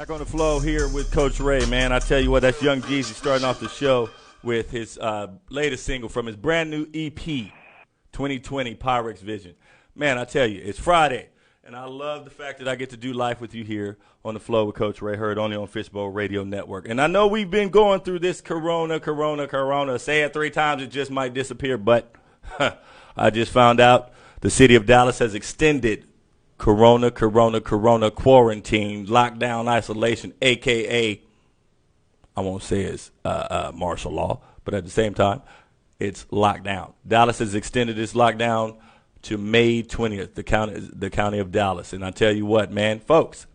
Back on the flow here with Coach Ray, man. I tell you what, that's Young Jeezy starting off the show with his latest single from his brand new EP, 2020 Pyrex Vision. Man, I tell you, it's Friday, and I love the fact that I get to do life with you here on the flow with Coach Ray, heard only on Fishbowl Radio Network. And I know we've been going through this corona. Say it 3 times, it just might disappear, but I just found out the city of Dallas has extended corona quarantine, lockdown, isolation, a.k.a. I won't say it's martial law, but at the same time, it's lockdown. Dallas has extended its lockdown to May 20th, the county of Dallas. And I tell you what, man, folks,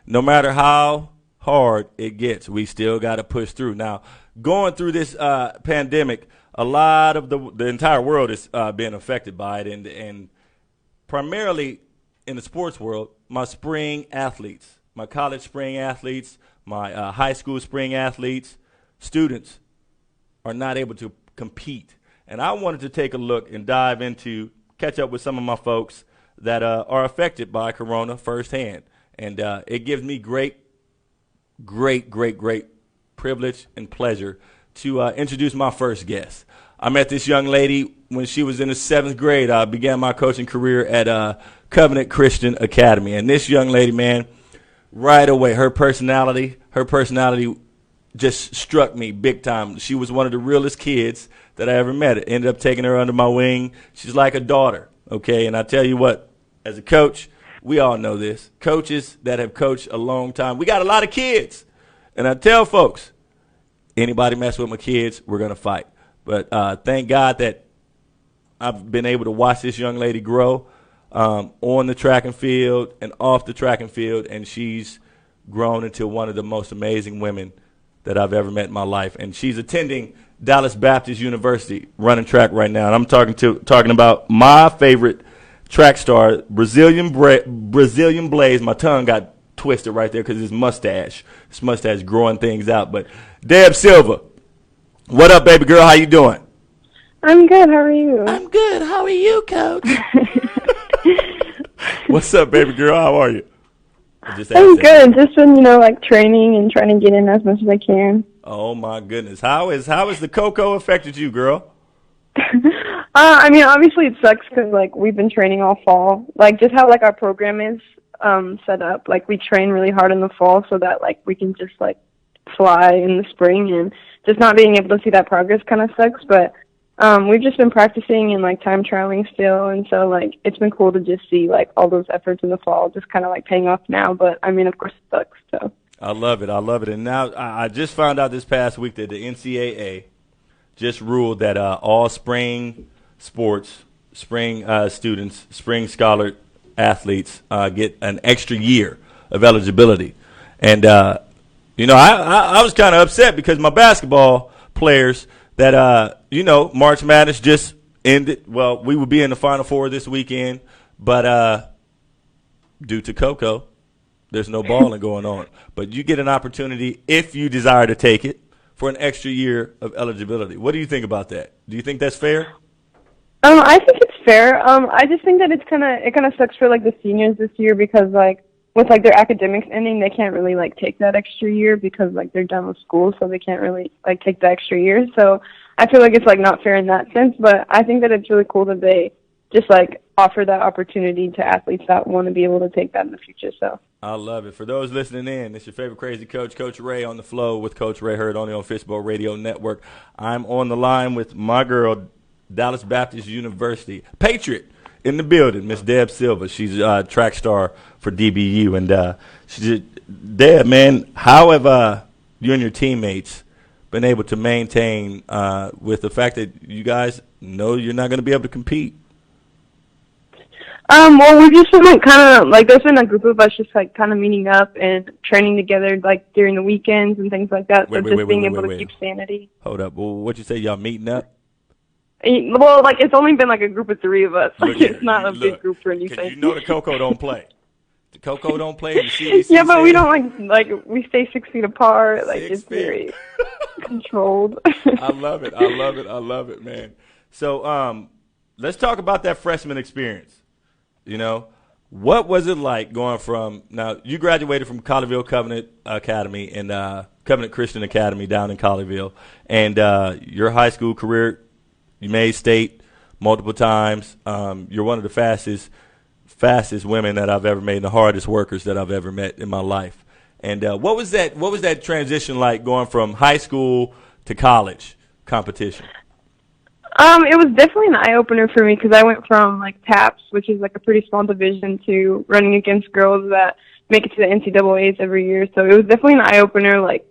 no matter how hard it gets, we still got to push through. Now, going through this pandemic, a lot of the entire world is being affected by it, and primarily in the sports world, my spring athletes, my college spring athletes, my high school spring athletes, students are not able to compete. And I wanted to take a look and catch up with some of my folks that are affected by corona firsthand. And it gives me great privilege and pleasure to introduce my first guest. I met this young lady when she was in the 7th grade. I began my coaching career at Covenant Christian Academy. And this young lady, man, right away, her personality just struck me big time. She was one of the realest kids that I ever met. It ended up taking her under my wing. She's like a daughter, okay? And I tell you what, as a coach, we all know this. Coaches that have coached a long time, we got a lot of kids. And I tell folks, anybody mess with my kids, we're going to fight. But thank God that I've been able to watch this young lady grow on the track and field and off the track and field, and she's grown into one of the most amazing women that I've ever met in my life. And she's attending Dallas Baptist University, running track right now. And I'm talking about my favorite track star, Brazilian Blaze. My tongue got twisted right there because his mustache growing things out. But Deb Silva. What up, baby girl? How you doing? I'm good. How are you? I'm good. How are you, Coach? What's up, baby girl? How are you? I'm good. Just been, training and trying to get in as much as I can. Oh my goodness. How is the cocoa affected you, girl? Obviously it sucks because we've been training all fall. Just how our program is set up. We train really hard in the fall so that we can just fly in the spring, and just not being able to see that progress kind of sucks. But we've just been practicing and time trialing still, and so it's been cool to just see all those efforts in the fall just kind of paying off now. But of course it sucks. So I love it. And now I just found out this past week that the NCAA just ruled that all spring sports, spring students, spring scholar athletes get an extra year of eligibility. And I was kind of upset because my basketball players that, March Madness just ended. Well, we would be in the Final Four this weekend, but due to Coco, there's no balling going on. But you get an opportunity, if you desire to take it, for an extra year of eligibility. What do you think about that? Do you think that's fair? I think it's fair. I just think that it kind of sucks for the seniors this year because with their academics ending, they can't really take that extra year because they're done with school, so they can't really take the extra year. So I feel it's not fair in that sense, but I think that it's really cool that they just offer that opportunity to athletes that want to be able to take that in the future. So I love it. For those listening in, it's your favorite crazy coach, Coach Ray, on the flow with Coach Ray, heard only on Fishbowl Radio Network. I'm on the line with my girl, Dallas Baptist University Patriot, in the building, Miss Deb Silva. She's a track star for DBU. And Deb, man, how have you and your teammates been able to maintain with the fact that you guys know you're not going to be able to compete? Well, we've just been there's been a group of us just kind of meeting up and training together during the weekends and things like that. Being able to keep sanity. Hold up. Well, what'd you say? Y'all meeting up? Well, it's only been a group of 3 of us. It's not a big group for anything. You know the Coco don't play. The Coco don't play. And the CDC yeah, but we don't we stay 6 feet apart. It's very controlled. I love it, man. So let's talk about that freshman experience. What was it like going from now? You graduated from Colleyville Covenant Academy and Covenant Christian Academy down in Colleyville, and your high school career, you made state multiple times. You're one of the fastest women that I've ever met, and the hardest workers that I've ever met in my life. And what was that transition like going from high school to college competition? It was definitely an eye-opener for me because I went from, like, TAPS, which is, like, a pretty small division, to running against girls that make it to the NCAAs every year. So it was definitely an eye-opener, like,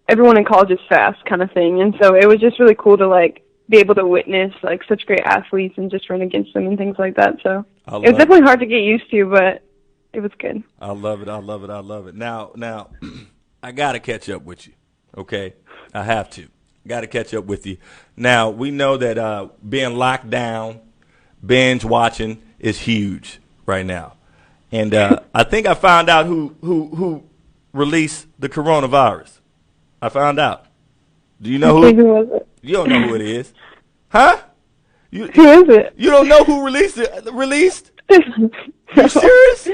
everyone in college is fast kind of thing. And so it was just really cool to, like, be able to witness, like, such great athletes and just run against them and things like that. So it was definitely hard to get used to, but it was good. I love it. Now, I got to catch up with you, okay? I have to. Got to catch up with you. Now, we know that being locked down, binge watching is huge right now. And I think I found out who released the coronavirus. I found out. Do you know who? Who was it? You don't know who it is. Huh? Who is it? You don't know who released it? Released? You serious?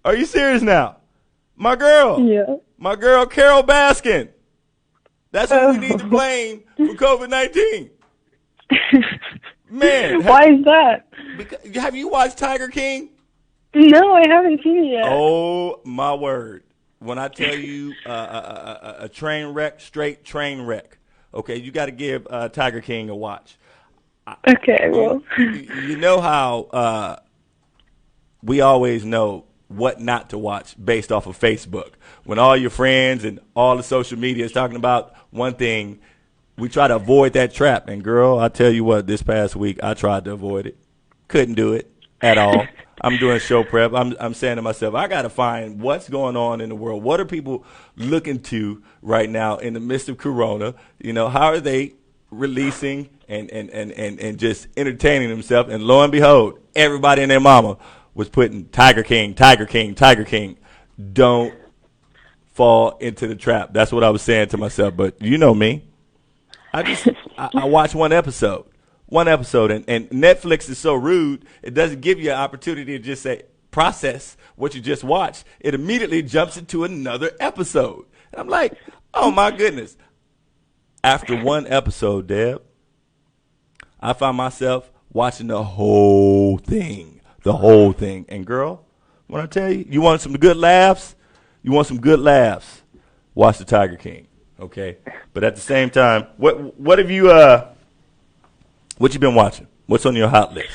Are you serious now? My girl. Yeah. My girl, Carol Baskin. That's who we need to blame for COVID-19. Man. Why is that? Have you watched Tiger King? No, I haven't seen it yet. Oh, my word. When I tell you a train wreck, straight train wreck, okay, you got to give Tiger King a watch. Okay, well. You know how we always know what not to watch based off of Facebook. When all your friends and all the social media is talking about one thing, we try to avoid that trap. And, girl, I tell you what, this past week I tried to avoid it. Couldn't do it at all. I'm doing show prep. I'm saying to myself, I got to find what's going on in the world. What are people looking to right now in the midst of Corona? You know, how are they releasing and just entertaining themselves? And lo and behold, everybody and their mama was putting Tiger King. Don't fall into the trap. That's what I was saying to myself. But you know me. I watched one episode, and Netflix is so rude, it doesn't give you an opportunity to just say, process what you just watched. It immediately jumps into another episode. And I'm like, oh, my goodness. After one episode, Deb, I found myself watching the whole thing. And, girl, when I tell you, you want some good laughs, watch the Tiger King, okay? But at the same time, what have you what you been watching? What's on your hot list?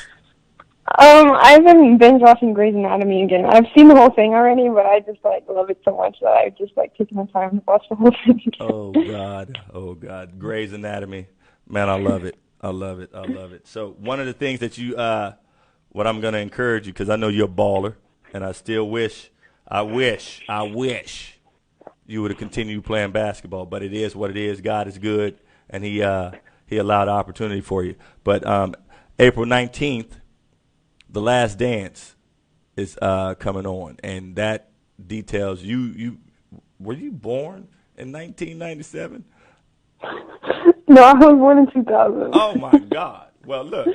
I've been binge watching Grey's Anatomy again. I've seen the whole thing already, but I just love it so much that I've just taken the time to watch the whole thing again. Oh God, Grey's Anatomy, man, I love it. So one of the things that you what I'm gonna encourage you, because I know you're a baller, and I still wish you would have continued playing basketball, but it is what it is. God is good, and He allowed the opportunity for you. But April 19th, The Last Dance is coming on, and that details you. Were you born in 1997? No, I was born in 2000. Oh my God! Well, look,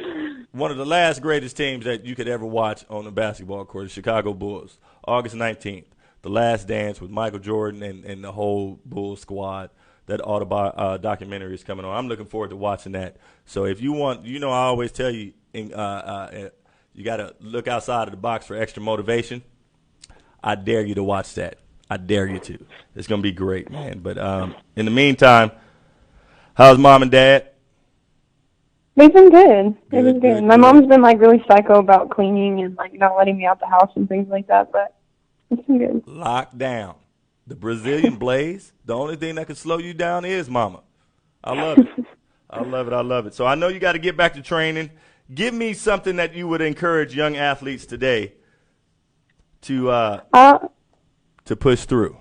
one of the last greatest teams that you could ever watch on the basketball court, the Chicago Bulls, August 19th. The Last Dance with Michael Jordan and the whole Bulls squad. That documentary is coming on. I'm looking forward to watching that. So if you want, I always tell you, you got to look outside of the box for extra motivation. I dare you to watch that. I dare you to. It's going to be great, man. But in the meantime, how's mom and dad? They've been good. They've been good. My mom's been really psycho about cleaning and not letting me out the house and things like that, but it's been good. Locked down. The Brazilian blaze, the only thing that can slow you down is mama. I love it. I love it. So I know you got to get back to training. Give me something that you would encourage young athletes today to push through.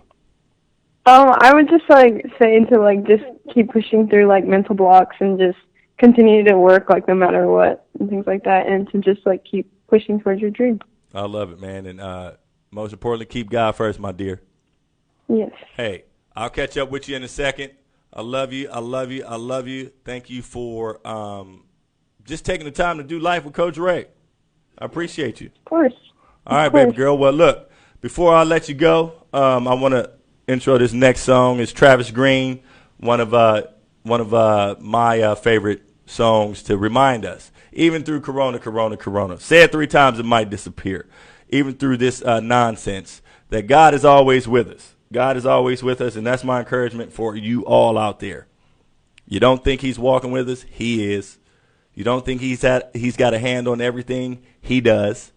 I would just say to just keep pushing through mental blocks and just continue to work no matter what and things like that, and to just keep pushing towards your dream. I love it, man. And most importantly, keep God first, my dear. Yes. Hey, I'll catch up with you in a second. I love you. Thank you for just taking the time to do life with Coach Ray. I appreciate you. Of course. All right, baby girl. Well, look, before I let you go, I want to intro this next song. It's Travis Green, one of my favorite songs to remind us, even through Corona. Say it 3 times, it might disappear. Even through this nonsense, that God is always with us. God is always with us, and that's my encouragement for you all out there. You don't think he's walking with us? He is. You don't think he's got a hand on everything? He does.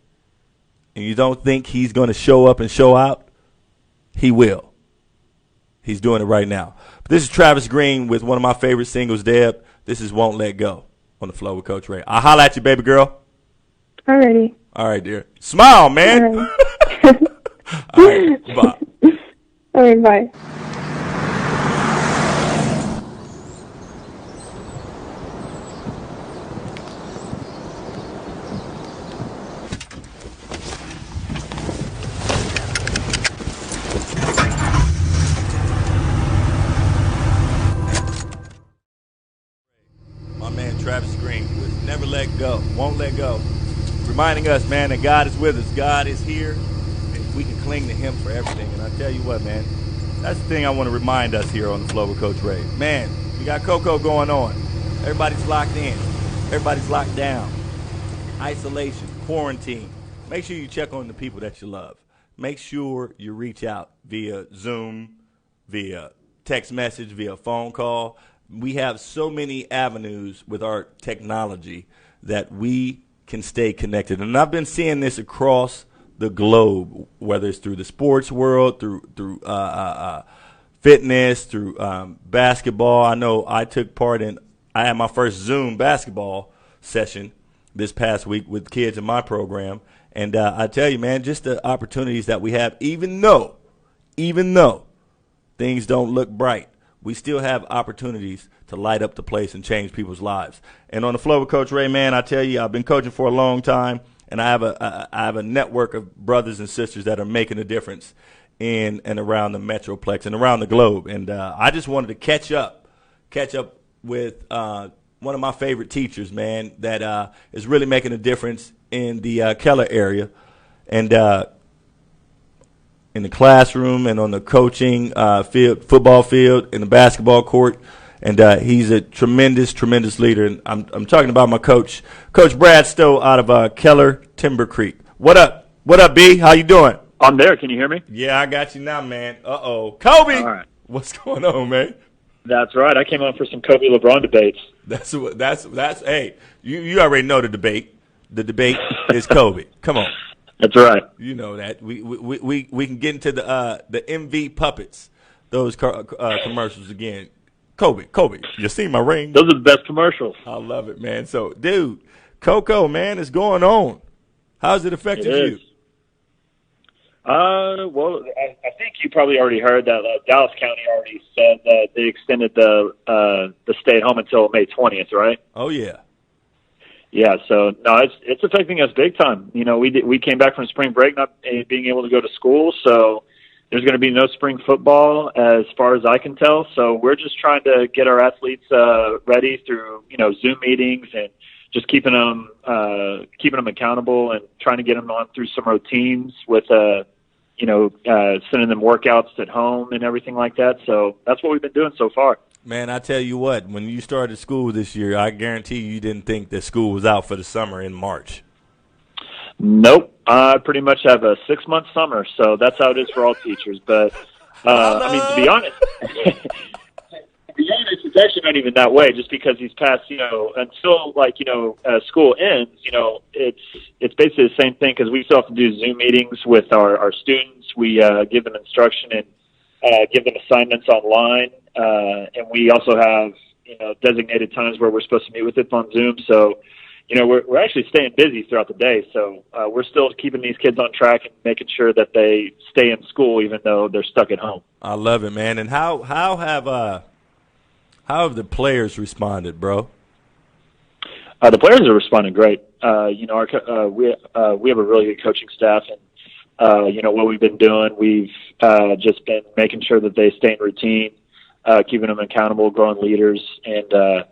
And you don't think he's going to show up and show out? He will. He's doing it right now. But this is Travis Green with one of my favorite singles, Deb. This is Won't Let Go on the Flow with Coach Ray. I'll holler at you, baby girl. Alrighty. All right, dear. Smile, man. All right, bye. All right, bye. My man Travis Green with Never Let Go, Won't Let Go. Reminding us, man, that God is with us. God is here, and we can cling to him for everything. And I tell you what, man, that's the thing I want to remind us here on the Flow with Coach Ray. Man, we got Coco going on. Everybody's locked in. Everybody's locked down. Isolation, quarantine. Make sure you check on the people that you love. Make sure you reach out via Zoom, via text message, via phone call. We have so many avenues with our technology that we can stay connected. And I've been seeing this across the globe, whether it's through the sports world, through fitness, through basketball. I know I had my first Zoom basketball session this past week with kids in my program. And I tell you, man, just the opportunities that we have, even though things don't look bright, we still have opportunities to light up the place and change people's lives. And on the Flow with Coach Ray, man, I tell you, I've been coaching for a long time, and I have a network of brothers and sisters that are making a difference in and around the Metroplex and around the globe. And I just wanted to catch up with one of my favorite teachers, man, that is really making a difference in the Keller area. And in the classroom and on the coaching field, football field, in the basketball court. And he's a tremendous leader. And I'm talking about my coach, Coach Brad Stowe out of Keller Timber Creek. What up? What up, B? How you doing? I'm there. Can you hear me? Yeah, I got you now, man. Uh-oh. Kobe! All right. What's going on, man? That's right. I came on for some Kobe LeBron debates. Hey, you already know the debate. The debate is Kobe. Come on. That's right. You know that. We can get into the MV puppets, those commercials again. Kobe, you see my ring? Those are the best commercials. I love it, man. So, dude, Coco, man, is going on. How's it affected you? Well, I think you probably already heard that Dallas County already said that they extended the stay at home until May 20th, right? Oh yeah. Yeah, so no, it's affecting us big time. You know, we came back from spring break not being able to go to school, so there's going to be no spring football as far as I can tell. So we're just trying to get our athletes ready through Zoom meetings and just keeping them accountable and trying to get them on through some routines with sending them workouts at home and everything like that. So that's what we've been doing so far. Man, I tell you what, when you started school this year, I guarantee you didn't think that school was out for the summer in March. Nope. I pretty much have a 6-month summer, so that's how it is for all teachers. But, to be honest, it's actually not even that way just because these past, until, school ends, it's basically the same thing because we still have to do Zoom meetings with our students. We give them instruction and give them assignments online. And we also have, designated times where we're supposed to meet with them on Zoom. So, we're actually staying busy throughout the day. So we're still keeping these kids on track and making sure that they stay in school even though they're stuck at home. I love it, man. And how have the players responded, bro? The players are responding great. We have a really good coaching staff, and what we've been doing, we've just been making sure that they stay in routine, keeping them accountable, growing leaders, and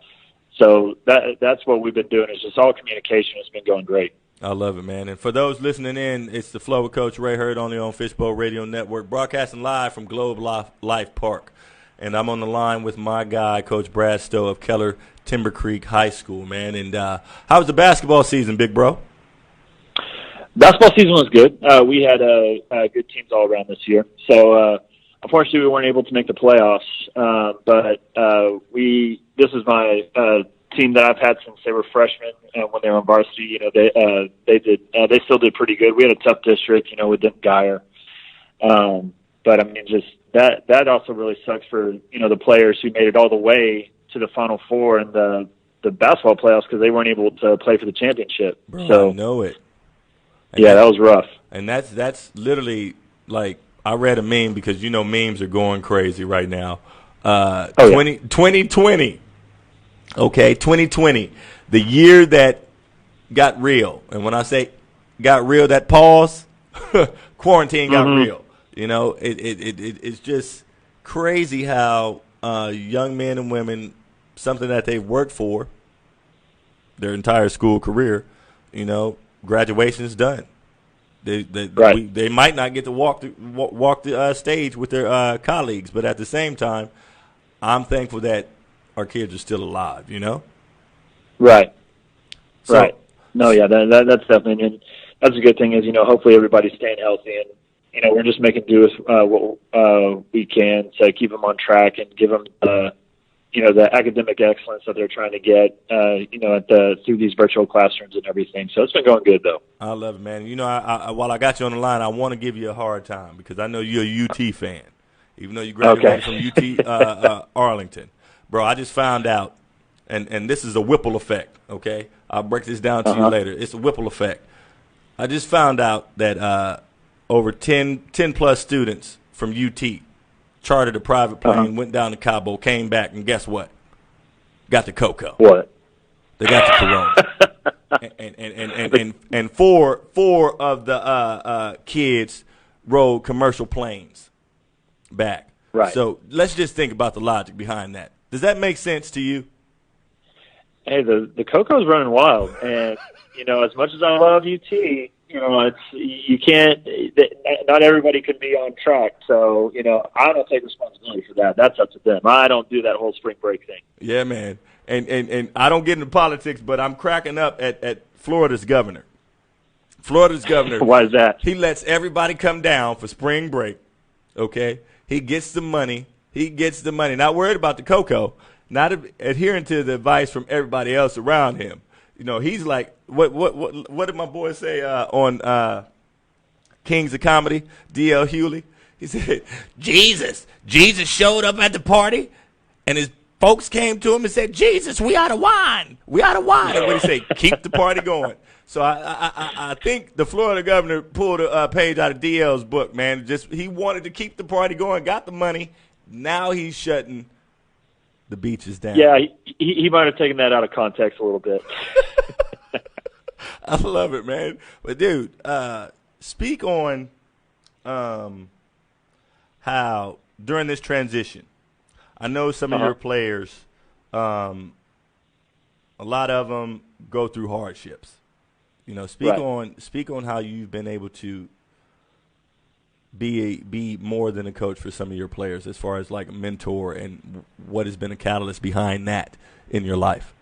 so that's what we've been doing. Is just all communication has been going great. I love it, man. And for those listening in, it's the Flow with Coach Ray, heard only on Fishbowl Radio Network, broadcasting live from Globe Life Park. And I'm on the line with my guy, Coach Brad Stowe of Keller Timber Creek High School, man. And how was the basketball season, big bro? Basketball season was good. We had good teams all around this year. So, unfortunately, we weren't able to make the playoffs. But this is my team that I've had since they were freshmen when they were on varsity. You know, they still did pretty good. We had a tough district, you know, with Denton Geyer. But I mean, just that also really sucks for, you know, the players who made it all the way to the Final Four and the basketball playoffs because they weren't able to play for the championship. Bro, so I know it. Yeah, that was rough. And that's literally like I read a meme because, you know, memes are going crazy right now. 2020. Okay, 2020, the year that got real. And when I say got real, that pause, quarantine got real. You know, it's just crazy how young men and women, something that they've worked for their entire school career, you know, graduation is done. They might not get to walk the stage with their colleagues, but at the same time, I'm thankful that our kids are still alive, you know? Right. No, yeah, that's definitely, and that's a good thing is, you know, hopefully everybody's staying healthy and, you know, we're just making do with what we can to keep them on track and give them, you know, the academic excellence that they're trying to get, you know, through these virtual classrooms and everything. So it's been going good, though. I love it, man. You know, while I got you on the line, I want to give you a hard time because I know you're a UT fan, even though you graduated from UT Arlington. Bro, I just found out, and this is a Whipple effect, okay? I'll break this down to you later. It's a Whipple effect. I just found out that over 10-plus students from UT chartered a private plane, went down to Cabo, came back, and guess what? Got the cocoa. What? They got the Corona. and four of the kids rode commercial planes back. Right. So let's just think about the logic behind that. Does that make sense to you? Hey, the cocoa's running wild, and you know, as much as I love UT, you know, you can't. Not everybody can be on track, so you know, I don't take responsibility for that. That's up to them. I don't do that whole spring break thing. Yeah, man, and I don't get into politics, but I'm cracking up at Florida's governor. Florida's governor. Why is that? He lets everybody come down for spring break. Okay, he gets the money. Not worried about the cocoa. Not adhering to the advice from everybody else around him. You know, he's like, what did my boy say on Kings of Comedy, D.L. Hewley? He said, Jesus showed up at the party, and his folks came to him and said, Jesus, we out of wine. And what he say? Keep the party going. So I think the Florida governor pulled a page out of DL's book, man. He wanted to keep the party going, got the money. Now he's shutting the beaches down. Yeah, he might have taken that out of context a little bit. I love it, man. But, dude, speak on how during this transition, I know some of your players, a lot of them go through hardships. You know, speak on how you've been able to be more than a coach for some of your players as far as like a mentor and what has been a catalyst behind that in your life.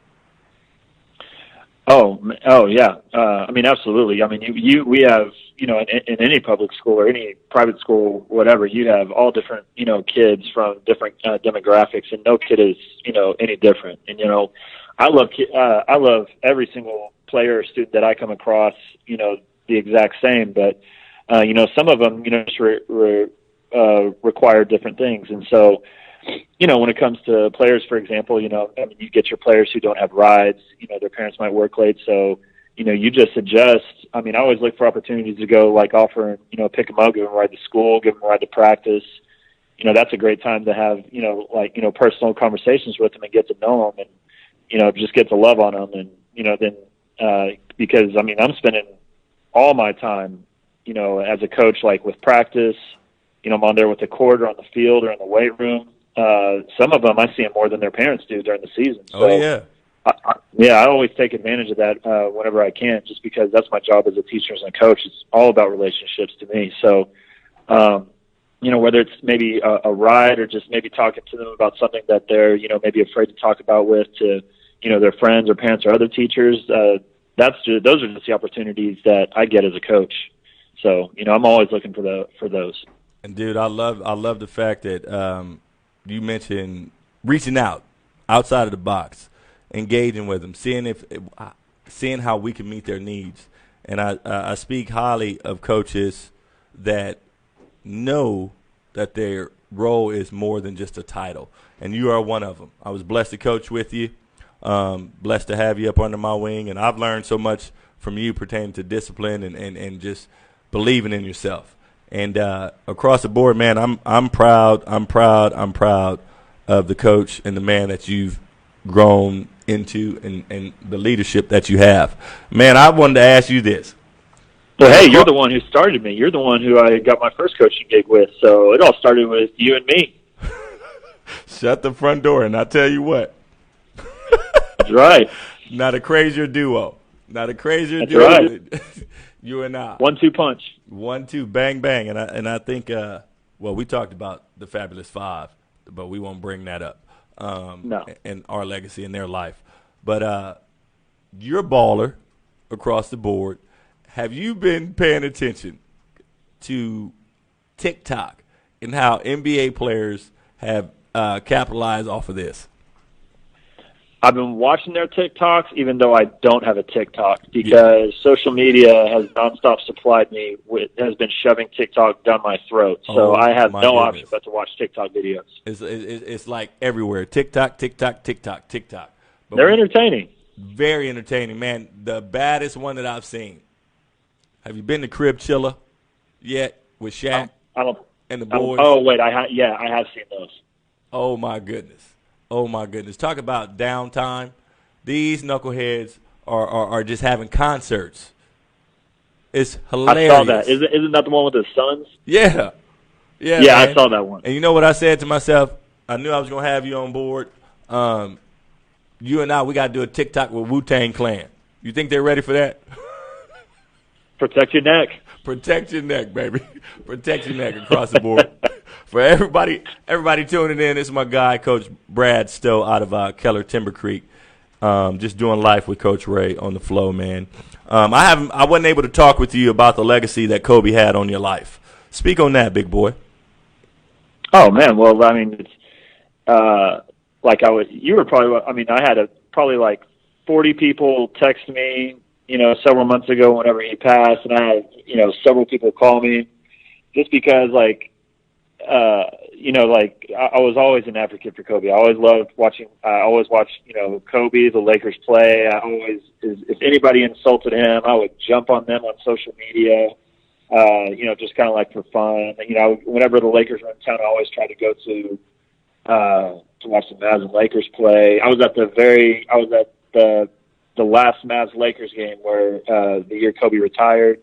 Oh yeah. I mean, absolutely. I mean, we have, you know, in any public school or any private school, whatever, you have all different, you know, kids from different demographics, and no kid is, you know, any different. And, you know, I love every single player or student that I come across, you know, the exact same, but, you know, some of them, you know, just require different things. And so, you know, when it comes to players, for example, you know, I mean, you get your players who don't have rides, you know, their parents might work late. So, you know, you just adjust. I mean, I always look for opportunities to go, like, offer, you know, pick them up, give them a ride to school, give them a ride to practice. You know, that's a great time to have, you know, like, you know, personal conversations with them and get to know them and, you know, just get to love on them. And, you know, then because, I mean, I'm spending all my time, you know, as a coach, like with practice, you know, I'm on there with the court or on the field or in the weight room. Some of them I see them more than their parents do during the season. So, oh, yeah. I always take advantage of that whenever I can, just because that's my job as a teacher and a coach. It's all about relationships to me. So, whether it's maybe a ride or just maybe talking to them about something that they're, maybe afraid to talk about to, their friends or parents or other teachers, those are just the opportunities that I get as a coach. So, I'm always looking for those. And dude, I love the fact that you mentioned reaching outside of the box, engaging with them, seeing how we can meet their needs. And I speak highly of coaches that know that their role is more than just a title, and you are one of them. I was blessed to coach with you, blessed to have you up under my wing, and I've learned so much from you pertaining to discipline and just believing in yourself. And across the board, man, I'm proud of the coach and the man that you've grown into and the leadership that you have. Man, I wanted to ask you this. Well, hey, you're the one who started me. You're the one who I got my first coaching gig with. So it all started with you and me. Shut the front door, and I'll tell you what. That's right. Not a crazier duo. That's duo. Right. You and I. 1-2 punch. 1-2, bang, bang. And I think, we talked about the Fabulous Five, but we won't bring that up. No. And our legacy in their life. But you're a baller across the board. Have you been paying attention to TikTok and how NBA players have capitalized off of this? I've been watching their TikToks, even though I don't have a TikTok, because social media has nonstop supplied me has been shoving TikTok down my throat. So I have no option but to watch TikTok videos. It's like everywhere. TikTok. But they're entertaining. Very entertaining, man. The baddest one that I've seen. Have you been to Crib Chiller yet with Shaq and the boys? I have seen those. Oh, my goodness. Talk about downtime. These knuckleheads are just having concerts. It's hilarious. I saw that. Isn't that the one with the Suns? Yeah. Yeah, man. I saw that one. And you know what I said to myself? I knew I was going to have you on board. You and I, we got to do a TikTok with Wu-Tang Clan. You think they're ready for that? Protect your neck. Protect your neck, baby. Protect your neck across the board. For everybody tuning in, this is my guy, Coach Brad Stowe out of Keller Timber Creek. Just doing life with Coach Ray on the flow, man. I wasn't able to talk with you about the legacy that Kobe had on your life. Speak on that, big boy. Oh man, well, I mean, it's you were probably. I mean, I had probably like 40 people text me, several months ago whenever he passed, and I had, several people call me, just because I was always an advocate for Kobe. I always loved watching. I always watched, Kobe, the Lakers play. If anybody insulted him, I would jump on them on social media. Just kind of like for fun. Whenever the Lakers were in town, I always tried to go to watch the Mavs and Lakers play. I was at the last Mavs Lakers game where the year Kobe retired.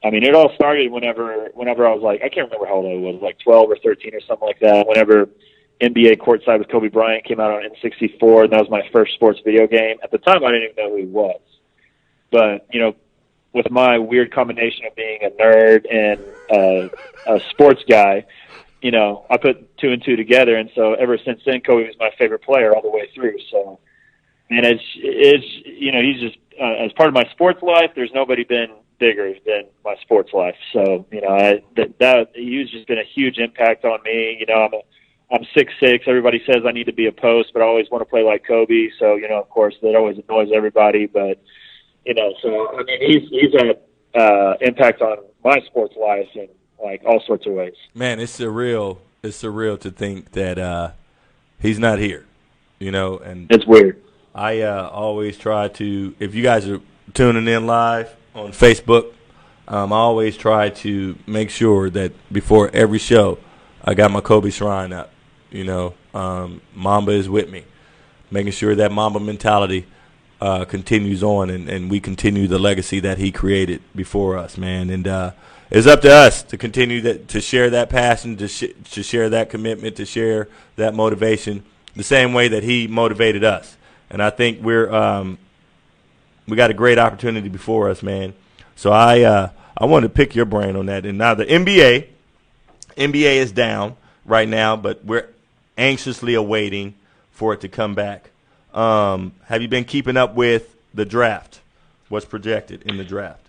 It all started whenever I was like, I can't remember how old I was, like 12 or 13 or something like that. Whenever NBA Courtside with Kobe Bryant came out on N64, and that was my first sports video game. At the time, I didn't even know who he was. But, with my weird combination of being a nerd and a sports guy, I put two and two together. And so ever since then, Kobe was my favorite player all the way through. So, and it's he's just, as part of my sports life, there's nobody been bigger than my sports life. So, he's just been a huge impact on me. I'm 6'6". Everybody says I need to be a post, but I always want to play like Kobe. So, of course, that always annoys everybody. But, he's had impact on my sports life in like all sorts of ways. Man, it's surreal. It's surreal to think that he's not here. And it's weird. I always try to, if you guys are tuning in live on Facebook, I always try to make sure that before every show, I got my Kobe shrine up. Mamba is with me, making sure that Mamba mentality continues on, and we continue the legacy that he created before us, man. And it's up to us to continue to share that passion, to share that commitment, to share that motivation the same way that he motivated us. And I think we got a great opportunity before us, man. So I wanted to pick your brain on that. And now the NBA is down right now, but we're anxiously awaiting for it to come back. Have you been keeping up with the draft? What's projected in the draft?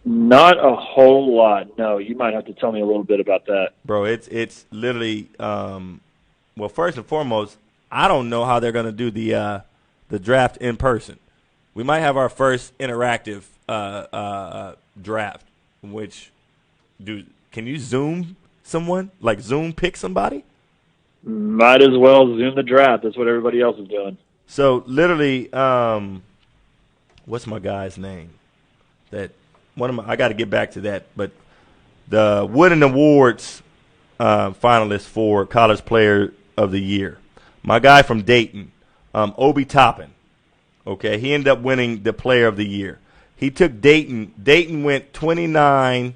Not a whole lot. No, you might have to tell me a little bit about that. Bro, it's literally well, first and foremost, I don't know how they're going to do the draft in person. We might have our first interactive draft, which can you Zoom someone? Like Zoom pick somebody? Might as well Zoom the draft. That's what everybody else is doing. So literally, what's my guy's name? I got to get back to that. But the Wooden Awards finalists for College Player of the Year. My guy from Dayton, Obi Toppin. Okay, he ended up winning the Player of the Year. He took Dayton. Dayton went 29-3.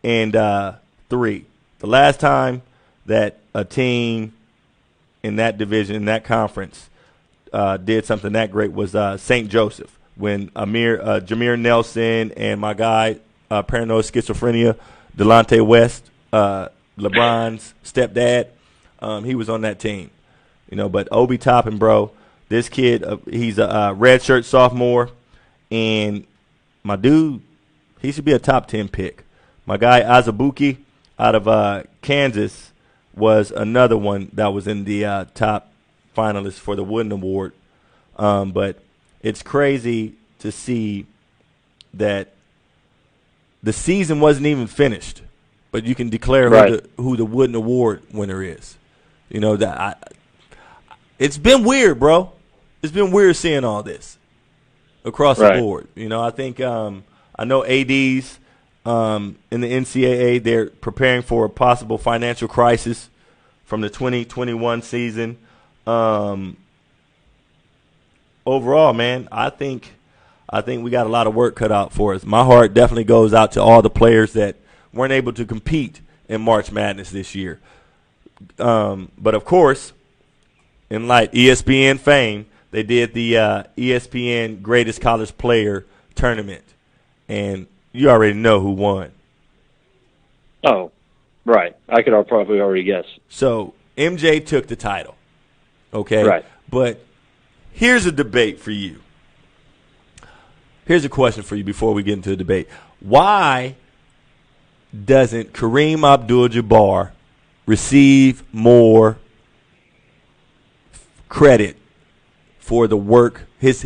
The last time that a team in that division, in that conference, did something that great was St. Joseph, when Jameer Nelson and my guy, paranoid schizophrenia, Delonte West, LeBron's stepdad, he was on that team. But Obi Toppin, bro, this kid, he's a redshirt sophomore, and my dude, he should be a top 10 pick. My guy Azubuike out of Kansas was another one that was in the top finalists for the Wooden Award. But it's crazy to see that the season wasn't even finished, but you can declare who the Wooden Award winner is. It's been weird, bro. It's been weird seeing all this across the board. I think I know ADs in the NCAA, they're preparing for a possible financial crisis from the 2021 season. Overall, man, I think we got a lot of work cut out for us. My heart definitely goes out to all the players that weren't able to compete in March Madness this year. But, of course, in light ESPN fame, they did the ESPN Greatest College Player Tournament, and you already know who won. Oh, right. I could probably already guess. So MJ took the title, okay? Right. But here's a debate for you. Here's a question for you before we get into the debate. Why doesn't Kareem Abdul-Jabbar receive more credit for the work, his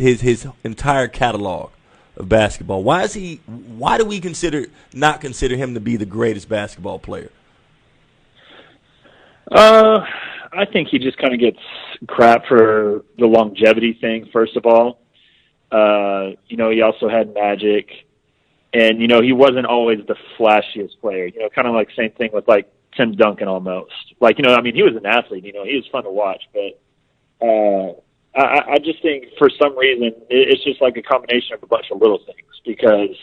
entire catalog of basketball? Why do we not consider him to be the greatest basketball player? I think he just kind of gets crap for the longevity thing, first of all. He also had Magic, and, he wasn't always the flashiest player, kind of like same thing with like Tim Duncan almost. Like, he was an athlete, he was fun to watch, but I just think for some reason it's just like a combination of a bunch of little things because,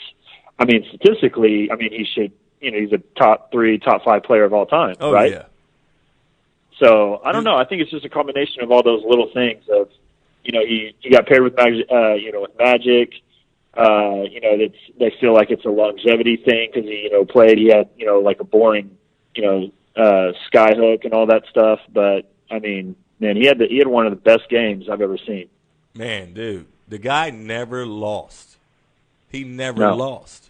statistically, he should, he's a top 3, top 5 player of all time, right? Yeah. So I don't know. I think it's just a combination of all those little things of, he got paired with Magic, with Magic. They feel like it's a longevity thing because he, played. He had, like a boring, skyhook and all that stuff. But man, he had one of the best games I've ever seen. Man, dude, the guy never lost. He never lost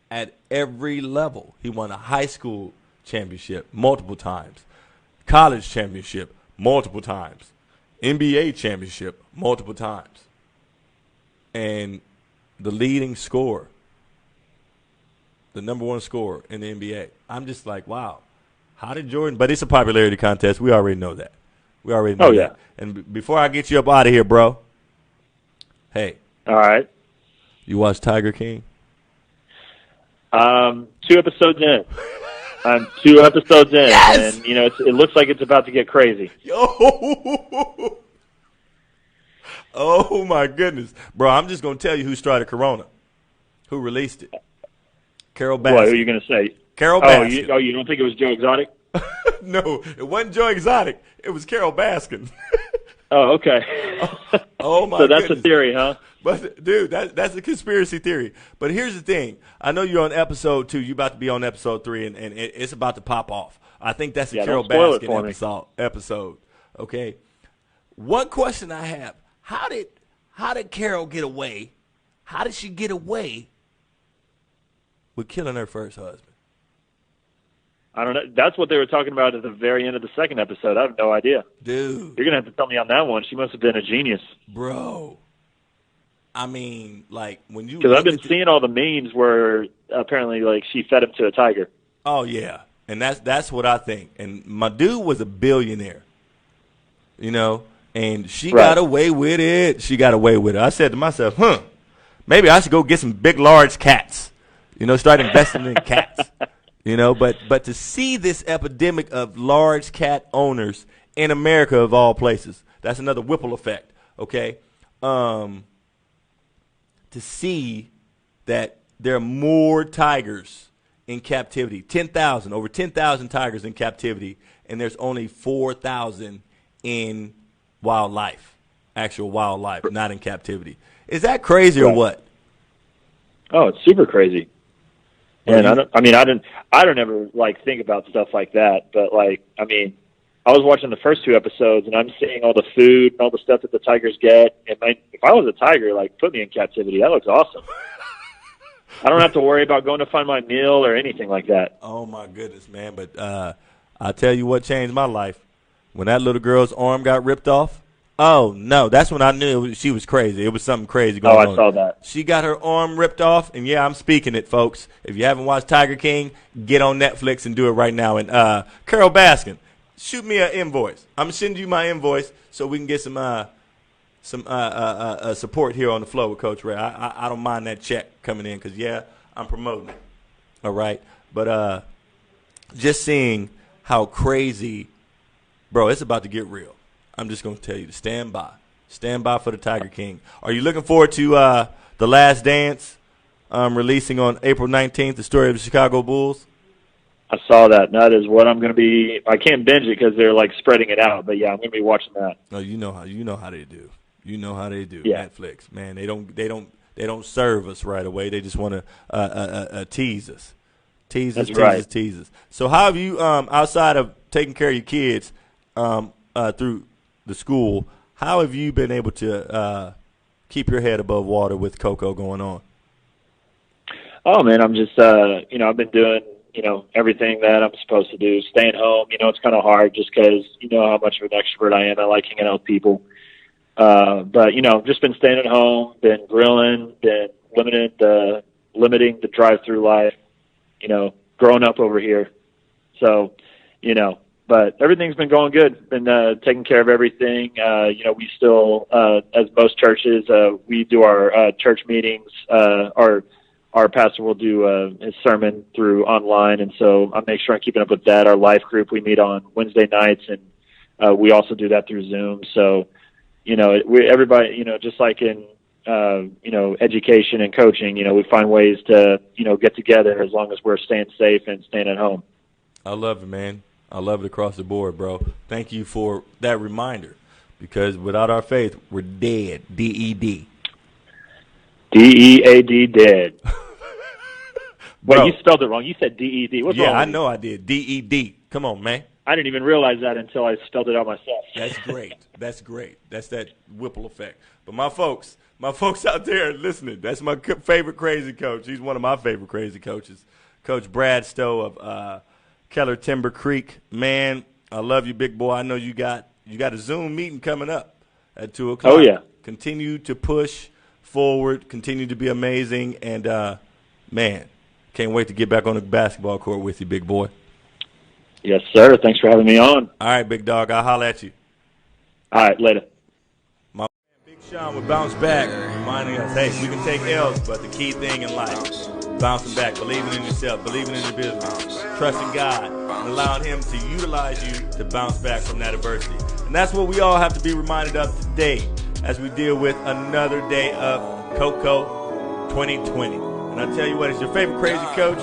at every level. He won a high school championship multiple times, college championship multiple times, NBA championship multiple times, and the leading scorer, the number 1 scorer in the NBA. I'm just like, wow, how did Jordan? But it's a popularity contest. We already know that. We already know that. And before I get you up out of here, bro, hey. All right. You watch Tiger King? 2 episodes in. I'm 2 episodes in, yes! And, it looks like it's about to get crazy. Yo! Oh, my goodness. Bro, I'm just going to tell you who started Corona, who released it. Carol Baskin. What, who are you going to say? Carol Baskin. You don't think it was Joe Exotic? No, it wasn't Joe Exotic. It was Carol Baskin. Oh, okay. Oh my So that's goodness. a theory, huh? But dude, that's a conspiracy theory. But here's the thing: I know you're on episode 2. You're about to be on episode 3, and it's about to pop off. I think that's a Carol don't spoil it Baskin for me. episode. Okay. One question I have: How did Carol get away? How did she get away with killing her first husband? I don't know. That's what they were talking about at the very end of the second episode. I have no idea. Dude. You're going to have to tell me on that one. She must have been a genius. Bro. I mean, like, when you... Because I've been seeing all the memes where apparently, like, she fed him to a tiger. Oh, yeah. And that's what I think. And my dude was a billionaire, you know, and she got away with it. She got away with it. I said to myself, maybe I should go get some big, large cats, you know, start investing in cats. You know, but to see this epidemic of large cat owners in America of all places, that's another Whipple effect, okay? To see that there are more tigers in captivity, over 10,000 tigers in captivity, and there's only 4,000 in wildlife, actual wildlife, not in captivity. Is that crazy or what? Oh, it's super crazy. And I don't ever like think about stuff like that. But like, I mean, I was watching the first 2 episodes, and I'm seeing all the food and all the stuff that the tigers get. And if I was a tiger, like, put me in captivity. That looks awesome. I don't have to worry about going to find my meal or anything like that. Oh my goodness, man! But I'll tell you what changed my life when that little girl's arm got ripped off. Oh, no, that's when I knew she was crazy. It was something crazy going on. Oh, I saw that. She got her arm ripped off, and, yeah, I'm speaking it, folks. If you haven't watched Tiger King, get on Netflix and do it right now. And Carol Baskin, shoot me an invoice. I'm going to send you my invoice so we can get some support here on the flow with Coach Ray. I don't mind that check coming in because, yeah, I'm promoting it. All right? But just seeing how crazy, bro, it's about to get real. I'm just going to tell you to stand by. Stand by for the Tiger King. Are you looking forward to The Last Dance releasing on April 19th, the story of the Chicago Bulls? I saw that. And that is what I'm going to be. I can't binge it because they're like spreading it out. But yeah, I'm going to be watching that. Oh, you know how they do. You know how they do. Yeah. Netflix, man. They don't serve us right away. They just want to tease us. Tease us. So how have you, outside of taking care of your kids through the school, how have you been able to keep your head above water with Coco going on? Oh, man, I'm just, I've been doing, everything that I'm supposed to do. Staying home, it's kind of hard just because you know how much of an extrovert I am. I like hanging out with people. But, just been staying at home, been grilling, been limiting the drive-through life, growing up over here. So, but everything's been going good. Been taking care of everything. We still, as most churches, we do our church meetings. Our pastor will do his sermon through online, and so I make sure I'm keeping up with that. Our life group, we meet on Wednesday nights, and we also do that through Zoom. So, everybody, just like in education and coaching, we find ways to, get together as long as we're staying safe and staying at home. I love it, man. I love it across the board, bro. Thank you for that reminder, because without our faith, we're dead. D-E-D. D-E-A-D, dead. Wait, Bro. you spelled it wrong. You said D-E-D. What's wrong with I know I did. D-E-D. Come on, man. I didn't even realize that until I spelled it out myself. That's great. That's great. That's that Whipple effect. But my folks out there listening, that's my favorite crazy coach. He's one of my favorite crazy coaches, Coach Brad Stowe of Keller Timber Creek. Man, I love you, big boy. I know you got a Zoom meeting coming up at 2:00. Oh, yeah. Continue to push forward. Continue to be amazing. And, man, can't wait to get back on the basketball court with you, big boy. Yes, sir. Thanks for having me on. All right, big dog. I'll holler at you. All right, later. My Big Sean would bounce back, reminding us, hey, we can take L's, but the key thing in life, bouncing back, believing in yourself, believing in your business, trusting God, and allowing him to utilize you to bounce back from that adversity. And that's what we all have to be reminded of today as we deal with another day of Coco 2020. And I tell you what, it's your favorite crazy coach,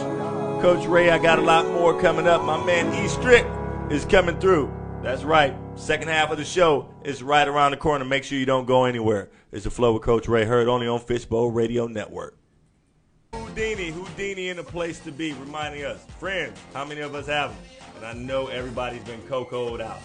Coach Ray. I got a lot more coming up. My man E. Strick is coming through. That's right. Second half of the show is right around the corner. Make sure you don't go anywhere. It's the Flow with Coach Ray, heard only on Fishbowl Radio Network. Houdini in a place to be, reminding us, friends, how many of us have them? And I know everybody's been cocoed out.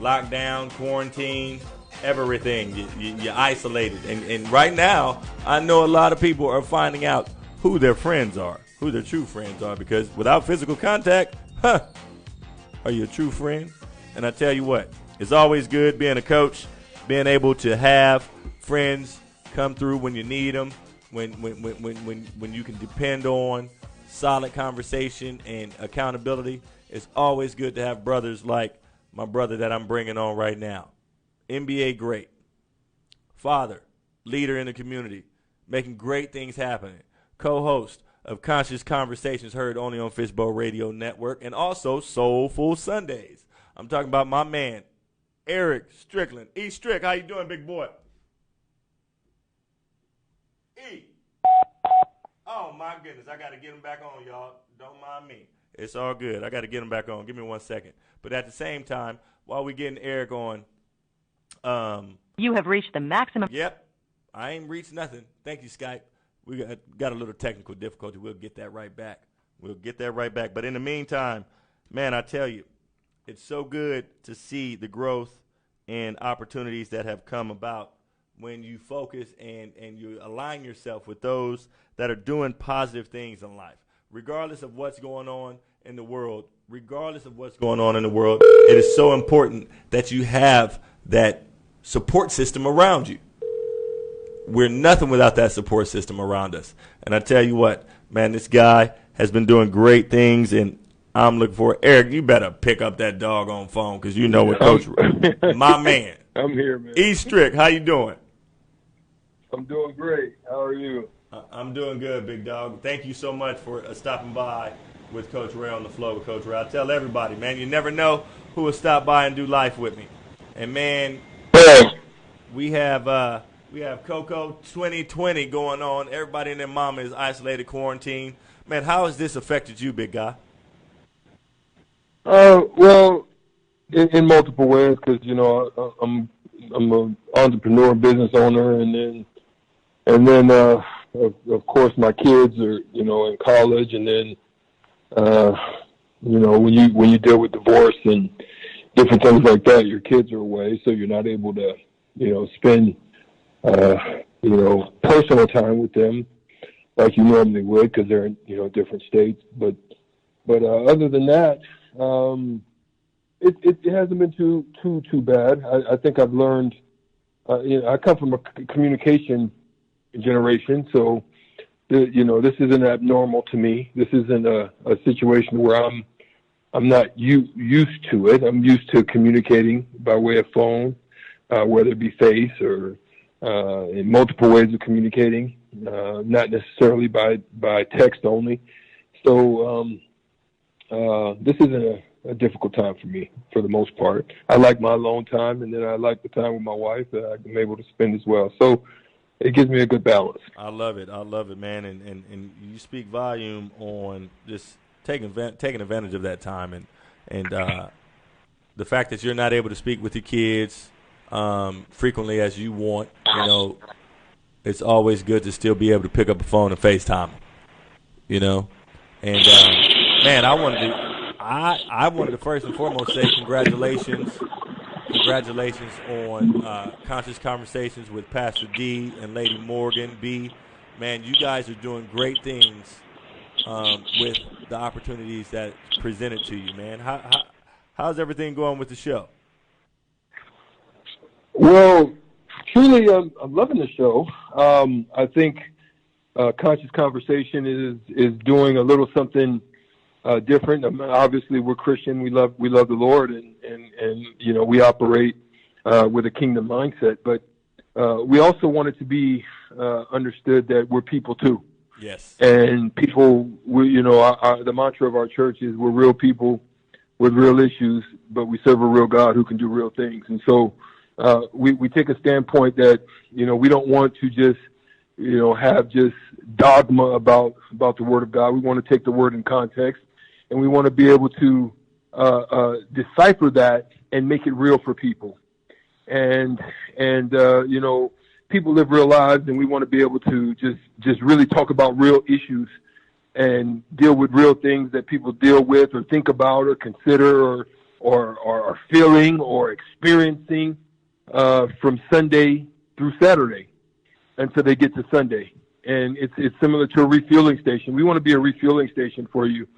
Lockdown, quarantine, everything. You're isolated. And right now, I know a lot of people are finding out who their friends are, who their true friends are, because without physical contact, are you a true friend? And I tell you what, it's always good being a coach, being able to have friends come through when you need them, when you can depend on solid conversation and accountability. It's always good to have brothers like my brother that I'm bringing on right now. NBA great, father, leader in the community, making great things happen, co-host of Conscious Conversations, heard only on Fishbowl Radio Network, and also Soulful Sundays. I'm talking about my man, Erik Strickland. E. Strick, how you doing, big boy? E. Oh, my goodness. I got to get him back on, y'all. Don't mind me. It's all good. I got to get him back on. Give me 1 second. But at the same time, while we getting Erik on. You have reached the maximum. Yep. I ain't reached nothing. Thank you, Skype. We got a little technical difficulty. We'll get that right back. But in the meantime, man, I tell you, it's so good to see the growth and opportunities that have come about when you focus and you align yourself with those that are doing positive things in life. Regardless of what's going on in the world, it is so important that you have that support system around you. We're nothing without that support system around us. And I tell you what, man, this guy has been doing great things, and I'm looking for Erik. You better pick up that doggone phone because you know what Coach, my man. I'm here, man. E. Strick, how you doing? I'm doing great. How are you? I'm doing good, big dog. Thank you so much for stopping by with Coach Ray on the Flow with Coach Ray. I tell everybody, man, you never know who will stop by and do life with me. And man, we have Coco 2020 going on. Everybody and their mama is isolated, quarantine. Man, how has this affected you, big guy? Well, in multiple ways, because I'm an entrepreneur, business owner, and then of course my kids are in college, and then when you deal with divorce and different things like that, your kids are away, so you're not able to spend personal time with them like you normally would because they're in different states. But other than that, it hasn't been too bad. I think I've learned. I come from a communication generation, so this isn't abnormal to me. This isn't a situation where I'm not used to it. I'm used to communicating by way of phone, whether it be face or in multiple ways of communicating, not necessarily by text only. So this isn't a difficult time for me for the most part. I like my alone time, and then I like the time with my wife that I'm able to spend as well. So it gives me a good balance. I love it, man. And you speak volume on just taking advantage of that time and the fact that you're not able to speak with your kids frequently as you want. It's always good to still be able to pick up a phone and FaceTime. And man, I wanted to first and foremost say congratulations on Conscious Conversations with Pastor D and Lady Morgan B. Man, you guys are doing great things with the opportunities that presented to you, man. How's everything going with the show? Well, truly, I'm loving the show. I think Conscious Conversation is doing a little something different. Obviously, we're Christian. We love the Lord, and we operate with a kingdom mindset. But we also want it to be understood that we're people too. Yes. And people, the mantra of our church is we're real people with real issues, but we serve a real God who can do real things. And so we take a standpoint that we don't want to just have just dogma about the Word of God. We want to take the Word in context, and we want to be able to decipher that and make it real for people. And you know, people live real lives, and we want to be able to just really talk about real issues and deal with real things that people deal with or think about or consider or are feeling or experiencing from Sunday through Saturday until they get to Sunday. And it's similar to a refueling station. We want to be a refueling station for you,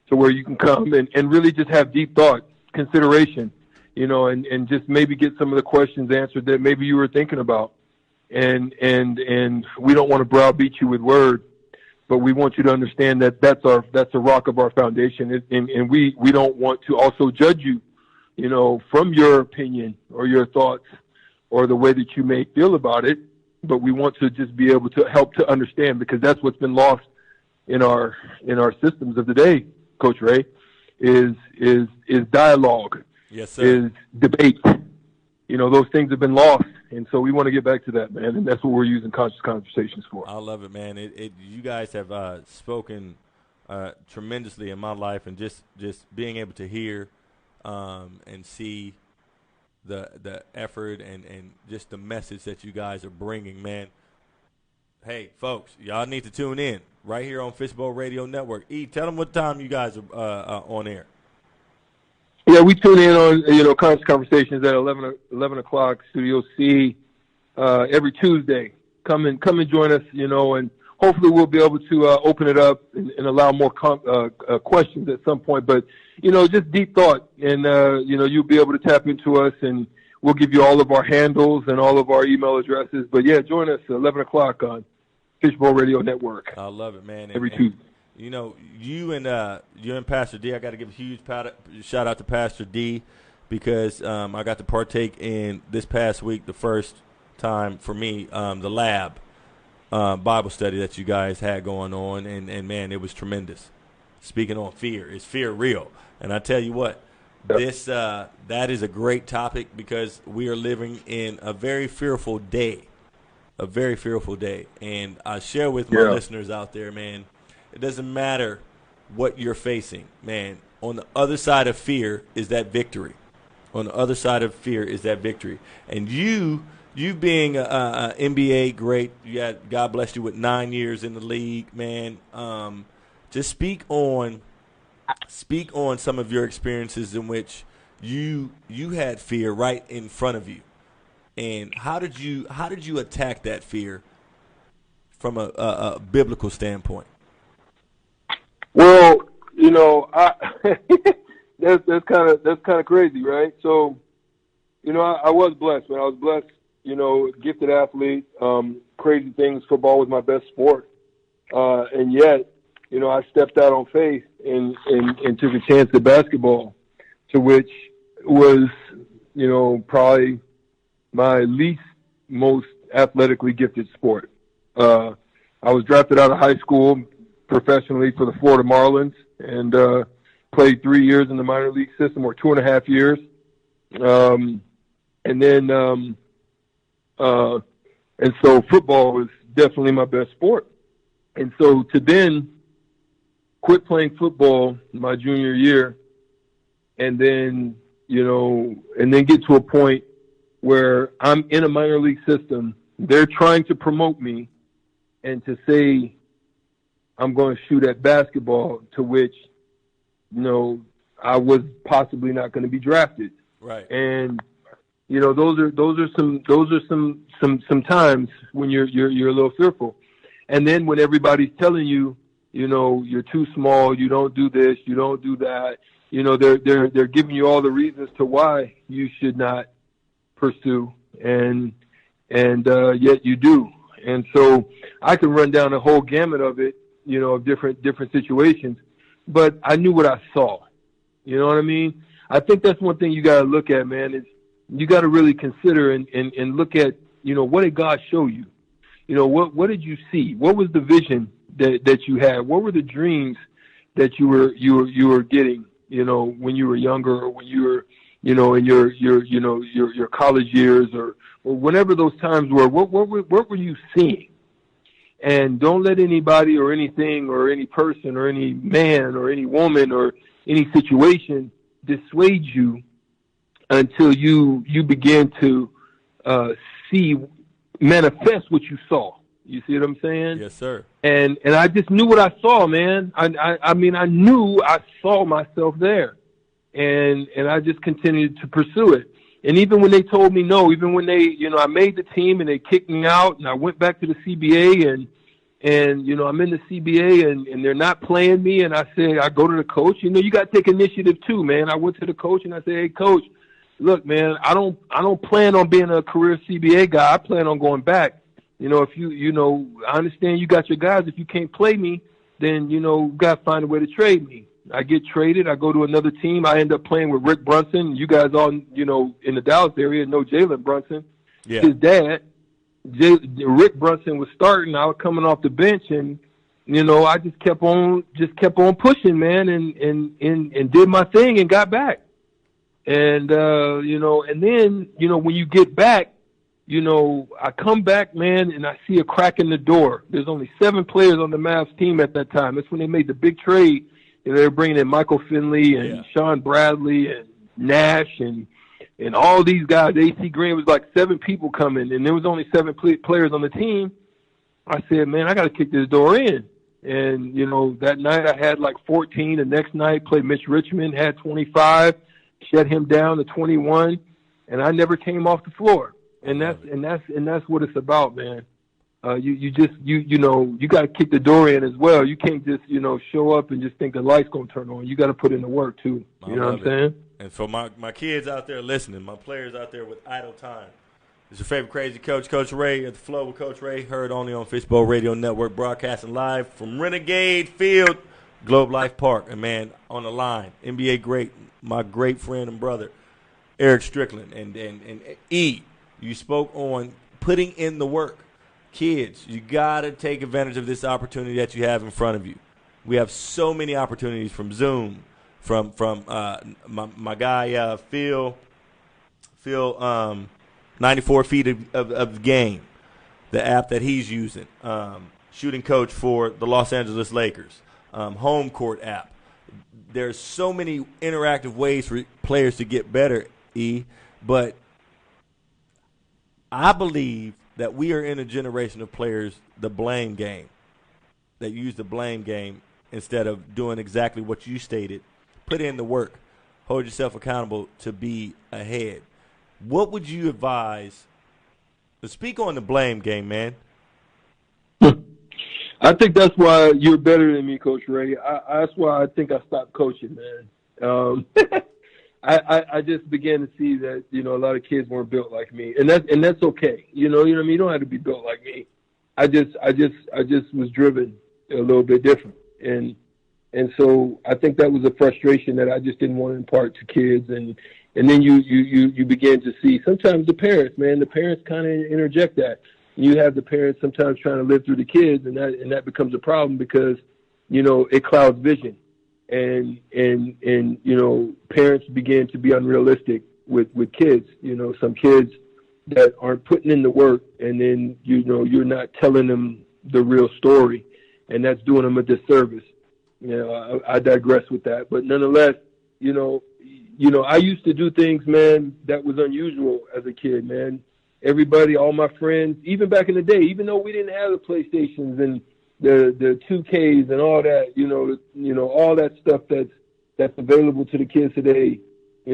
to where you can come and really just have deep thought, consideration, you know, and just maybe get some of the questions answered that maybe you were thinking about. And we don't want to browbeat you with words, but we want you to understand that that's the rock of our foundation. And we don't want to also judge you, you know, from your opinion or your thoughts or the way that you may feel about it. But we want to just be able to help to understand, because that's what's been lost in our systems of the day, Coach Ray, is dialogue. Yes, sir. Is debate. You know, those things have been lost, and so we want to get back to that, man. And that's what we're using Conscious Conversations for. I love it, man. You guys have spoken tremendously in my life, and just being able to hear and see the effort and just the message that you guys are bringing, man. Hey, folks, y'all need to tune in right here on Fishbowl Radio Network. Tell them what time you guys are on air. Yeah, we tune in on, you know, Conscious Conversations at 11 o'clock, Studio C, every Tuesday. Come and join us, you know, and hopefully we'll be able to open it up and allow more questions at some point. But, you know, just deep thought, and, you know, you'll be able to tap into us, and we'll give you all of our handles and all of our email addresses. But, yeah, join us at 11 o'clock on Fishbowl Radio Network. I love it, man. Every Tuesday. You know, you and Pastor D, I got to give a huge shout out to Pastor D, because I got to partake in this past week, the first time for me, the lab Bible study that you guys had going on, and man, it was tremendous. Speaking on fear, is fear real? And I tell you what, that is a great topic, because we are living in a very fearful day, and I share with my listeners out there, man. It doesn't matter what you're facing, man. On the other side of fear is that victory. And you being a NBA great, God bless you with 9 years in the league, man. Just speak on some of your experiences in which you had fear right in front of you, and how did you attack that fear from a biblical standpoint? Well, you know, that's kind of crazy, right? So, you know, I was blessed, man. I was blessed, you know, gifted athlete. Crazy things. Football was my best sport, and yet, you know, I stepped out on faith and took a chance at basketball, to which was, you know, probably my least most athletically gifted sport. I was drafted out of high school professionally for the Florida Marlins, and played 3 years in the minor league system, or 2.5 years. And so football was definitely my best sport. And so to then quit playing football my junior year, and then, you know, and then get to a point where I'm in a minor league system, they're trying to promote me, and to say I'm going to shoot at basketball, to which, you know, I was possibly not going to be drafted. Right. And, you know, those are some times when you're a little fearful. And then when everybody's telling you, you know, you're too small, you don't do this, you don't do that, you know, they're giving you all the reasons to why you should not pursue, and yet you do. And so I can run down a whole gamut of it, you know, of different situations, but I knew what I saw. You know what I mean? I think that's one thing you got to look at, man, is you got to really consider and look at, you know, what did God show you? You know, what did you see? What was the vision that you had? What were the dreams that you were getting, you know, when you were younger, or when you were, you know, in your college years, or whenever those times were? What were you seeing? And don't let anybody or anything or any person or any man or any woman or any situation dissuade you until you begin to see manifest what you saw. You see what I'm saying? Yes, sir. And I just knew what I saw, man. I mean, I knew I saw myself there, and I just continued to pursue it. And even when they told me no, even when they, I made the team and they kicked me out, and I went back to the CBA, and I'm in the CBA, and they're not playing me, and I go to the coach. You got to take initiative too, man. I went to the coach and I said, hey, coach, look, man, I don't plan on being a career CBA guy. I plan on going back. If I understand you got your guys. If you can't play me, then, you got to find a way to trade me. I get traded. I go to another team. I end up playing with Rick Brunson. You guys all, in the Dallas area know Jalen Brunson. Yeah. His dad, Rick Brunson, was starting. I was coming off the bench, and, I just kept on pushing, man, and did my thing and got back. And, and then, when you get back, I come back, man, and I see a crack in the door. There's only 7 players on the Mavs team at that time. That's when they made the big trade. They were bringing in Michael Finley and Sean Bradley and Nash and all these guys. AC Green. Was like 7 people coming, and there was only 7 players on the team. I said, man, I got to kick this door in. And, that night I had like 14. The next night played Mitch Richmond, had 25, shut him down to 21, and I never came off the floor. And that's what it's about, man. You got to kick the door in as well. You can't just, show up and just think the light's going to turn on. You got to put in the work too. You know what I'm saying? And for my kids out there listening, my players out there with idle time, it's your favorite crazy coach, Coach Ray, at the Flow with Coach Ray, heard only on Fishbowl Radio Network, broadcasting live from Renegade Field, Globe Life Park. And, man, on the line, NBA great, my great friend and brother, Erik Strickland. And E, you spoke on putting in the work. Kids, you got to take advantage of this opportunity that you have in front of you. We have so many opportunities from Zoom, from my guy Phil 94 feet of the game, the app that he's using, shooting coach for the Los Angeles Lakers, home court app. There's so many interactive ways for players to get better, E, but I believe that we are in a generation of players, the blame game, that use the blame game instead of doing exactly what you stated. Put in the work. Hold yourself accountable to be ahead. What would you advise? Speak on the blame game, man. I think that's why you're better than me, Coach Ray. That's why I think I stopped coaching, man. I just began to see that, a lot of kids weren't built like me, and that's okay. You know what I mean? You don't have to be built like me. I just was driven a little bit different. And so I think that was a frustration that I just didn't want to impart to kids. And then you begin to see sometimes the parents kind of interject that. You have the parents sometimes trying to live through the kids, and that becomes a problem because, it clouds vision. And parents begin to be unrealistic with kids. Some kids that aren't putting in the work, and then, you're not telling them the real story, and that's doing them a disservice. I digress with that. But nonetheless, I used to do things, man, that was unusual as a kid, man. Everybody, all my friends, even back in the day, even though we didn't have the PlayStations and the 2Ks and all that, all that stuff that's available to the kids today, the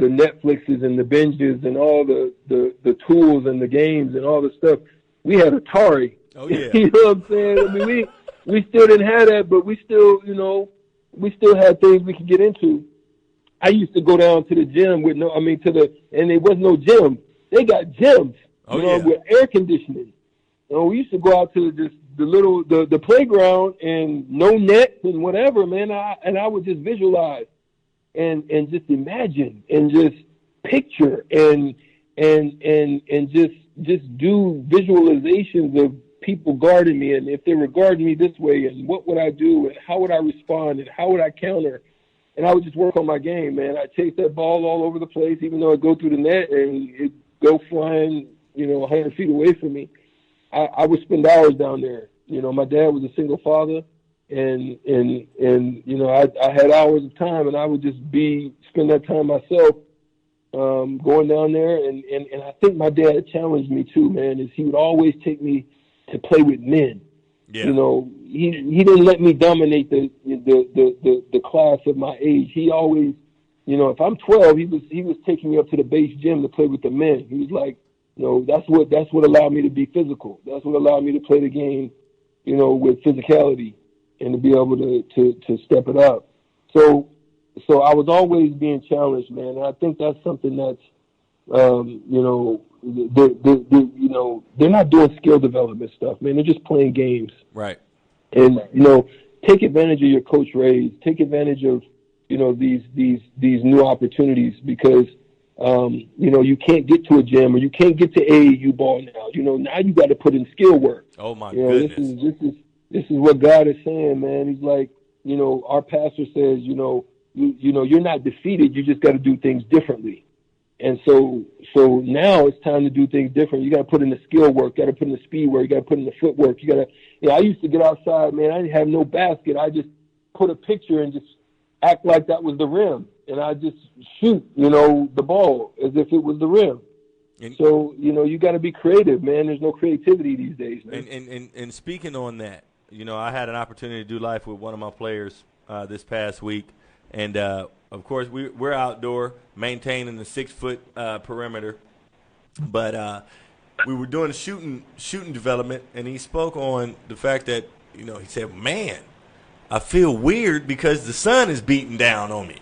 Netflixes and the binges and all the tools and the games and all the stuff. We had Atari. Oh yeah. You know what I'm saying? I mean, we still didn't have that, but we still had things we could get into. I used to go down to the gym and there was no gym. They got gyms, with air conditioning. We used to go out to the playground and no nets and whatever, man. I would just visualize and just imagine and just picture and just do visualizations of people guarding me, and if they were guarding me this way, and what would I do, and how would I respond, and how would I counter? And I would just work on my game, man. I'd chase that ball all over the place, even though it'd go through the net and it'd go flying, 100 feet away from me. I would spend hours down there. My dad was a single father, and you know, I had hours of time, and I would just spend that time myself, going down there, and I think my dad challenged me too, man. Is he would always take me to play with men. Yeah. You know, he didn't let me dominate the class of my age. He always, you know, if I'm 12, he was taking me up to the base gym to play with the men. He was like, you know, that's what allowed me to be physical. That's what allowed me to play the game, you know, with physicality and to be able to step it up. So I was always being challenged, man. And I think that's something that's, you know, you know, they're not doing skill development stuff, man. They're just playing games. Right. And, you know, take advantage of your Coach Rays. Take advantage of, you know, these new opportunities because, you know, you can't get to a gym or you can't get to AAU ball now. You know, now you got to put in skill work. Oh, my goodness. This is what God is saying, man. He's like, you know, our pastor says, you know, you're not defeated. You just got to do things differently. And so now it's time to do things different. You got to put in the skill work, got to put in the speed work, you got to put in the footwork. You got to, you know, I used to get outside, man. I didn't have no basket. I just put a picture and just act like that was the rim. And I just shoot, you know, the ball as if it was the rim. So, you know, you got to be creative, man. There's no creativity these days, man. And speaking on that, you know, I had an opportunity to do life with one of my players this past week. And, of course, we're outdoor maintaining the 6-foot perimeter. But we were doing a shooting development, and he spoke on the fact that, you know, he said, man, I feel weird because the sun is beating down on me.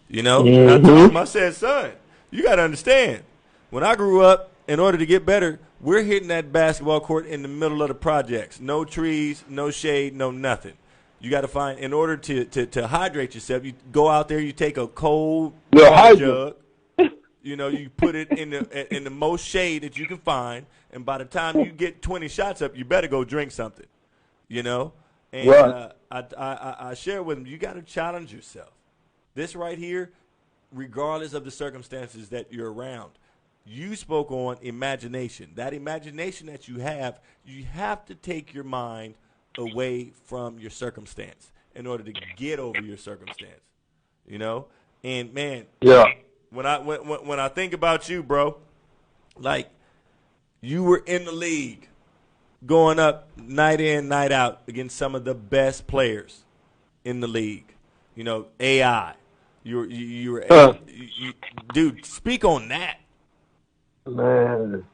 You know, and I told him, I said, son, you got to understand, when I grew up, in order to get better, we're hitting that basketball court in the middle of the projects. No trees, no shade, no nothing. You got to find, in order to hydrate yourself, you go out there, you take a cold jug, you know, you put it in the most shade that you can find, and by the time you get 20 shots up, you better go drink something, you know. And right. I share with them, you got to challenge yourself. This right here, regardless of the circumstances that you're around, you spoke on imagination. That imagination that you have to take your mind away from your circumstance in order to get over your circumstance, you know. And man, yeah, when I think about you, bro, like you were in the league, going up night in, night out against some of the best players in the league. You know, AI. You were dude. Speak on that, man.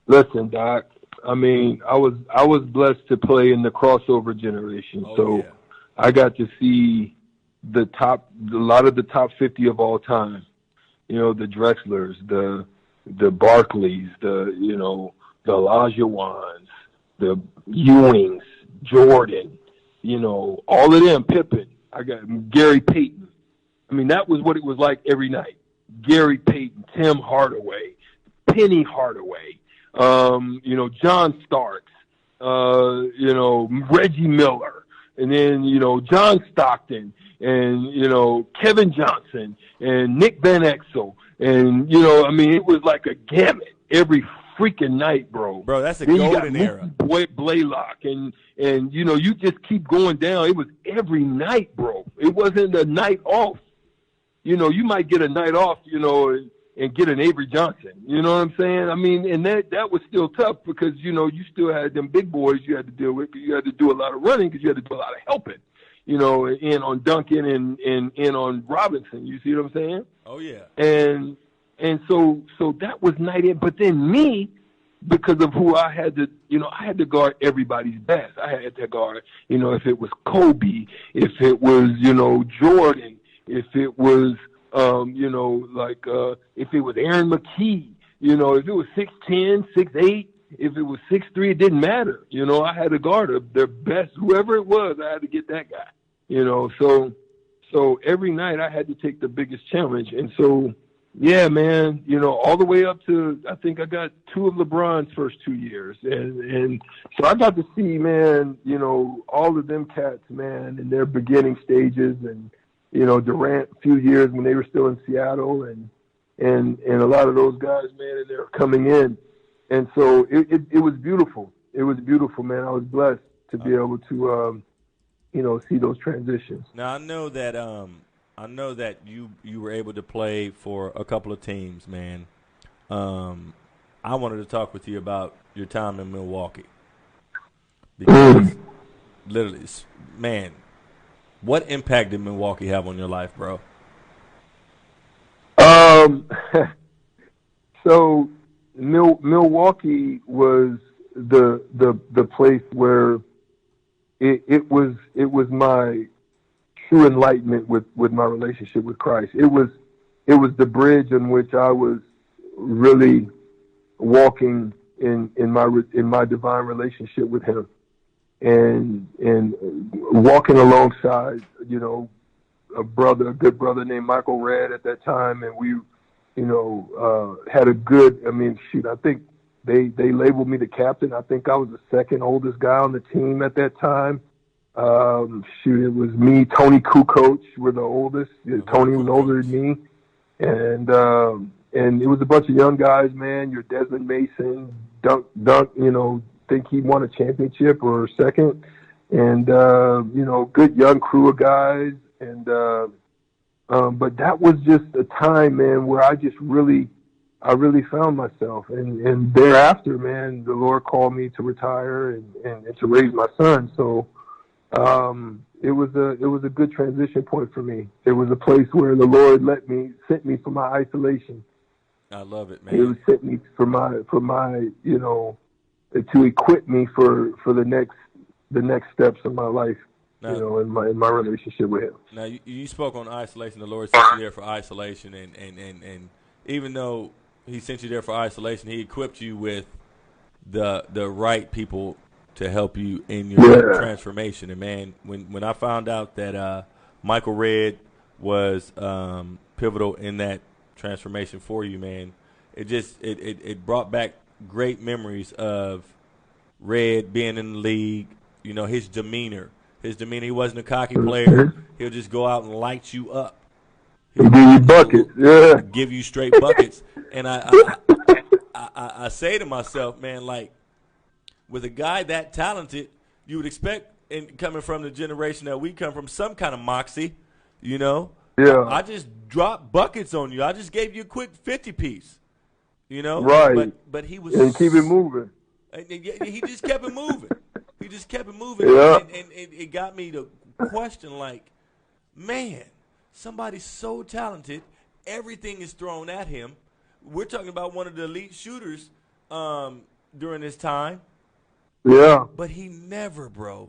Listen, Doc. I mean, I was blessed to play in the crossover generation, so yeah. I got to see a lot of the top 50 of all time. You know, the Drexlers, the Barkleys, you know, the Olajewans, the Ewings, Jordan. You know, all of them. Pippen. I got Gary Payton. I mean, that was what it was like every night. Gary Payton, Tim Hardaway, Penny Hardaway. You know, John Starks, you know, Reggie Miller, and then, you know, John Stockton, and, you know, Kevin Johnson, and Nick Van Exel. And, you know, I mean, it was like a gamut every freaking night, bro. Bro, that's a golden era. Blaylock, and, you know, you just keep going down. It was every night, bro. It wasn't a night off. You know, you might get a night off, you know, and get an Avery Johnson. You know what I'm saying? I mean, and that was still tough because, you know, you still had them big boys you had to deal with. You had to do a lot of running because you had to do a lot of helping, you know, in on Duncan and in on Robinson. You see what I'm saying? Oh, yeah. And so that was night in. But then me, because of who I had to, you know, I had to guard everybody's best. I had to guard, you know, if it was Kobe, if it was, you know, Jordan, if it was, you know, like if it was Aaron McKee, you know, if it was 6'10", 6'8", if it was 6'3", it didn't matter. You know, I had to guard their best, whoever it was, I had to get that guy. You know, so every night I had to take the biggest challenge. And so, yeah, man, you know, all the way up to, I think I got 2 of LeBron's first 2 years. And so I got to see, man, you know, all of them cats, man, in their beginning stages, and, you know, Durant a few years when they were still in Seattle, and a lot of those guys, man, and they're coming in. And so it was beautiful. It was beautiful, man. I was blessed to be able to, see those transitions. Now I know that you were able to play for a couple of teams, man. I wanted to talk with you about your time in Milwaukee because literally, man, what impact did Milwaukee have on your life, bro? So Milwaukee was the place where it was my true enlightenment with my relationship with Christ. It was the bridge in which I was really walking in my divine relationship with Him, and walking alongside a good brother named Michael Redd at that time, and we had a good. I think they labeled me the captain. I think I was the second oldest guy on the team at that time. It was me, Tony Kukoc were the oldest. Tony was older than me, and it was a bunch of young guys, man. Your Desmond Mason, Dunk, think he won a championship or second, and good young crew of guys, and but that was just a time, man, where I really found myself, and thereafter, man, the Lord called me to retire and to raise my son. So it was a good transition point for me. It was a place where the Lord sent me for my isolation. I love it, man. He was sent me for my to equip me for the next steps of my life. Now, in my relationship with Him. Now you spoke on isolation. The Lord sent you there for isolation, and even though He sent you there for isolation, He equipped you with the right people to help you in your transformation. And man, when I found out that Michael Redd was pivotal in that transformation for you, man, it brought back great memories of Redd being in the league. His demeanor. He wasn't a cocky player. He'll just go out and light you up. He'll give you buckets. Yeah. Give you straight buckets. And I say to myself, man, like, with a guy that talented, you would expect, coming from the generation that we come from, some kind of moxie, Yeah. I just dropped buckets on you. I just gave you a quick 50-piece, Right. But he was. And keep it moving. He just kept it moving. He just kept it moving. Yeah. And it got me to question, like, man, somebody's so talented, everything is thrown at him. We're talking about one of the elite shooters during this time. Yeah. But you never heard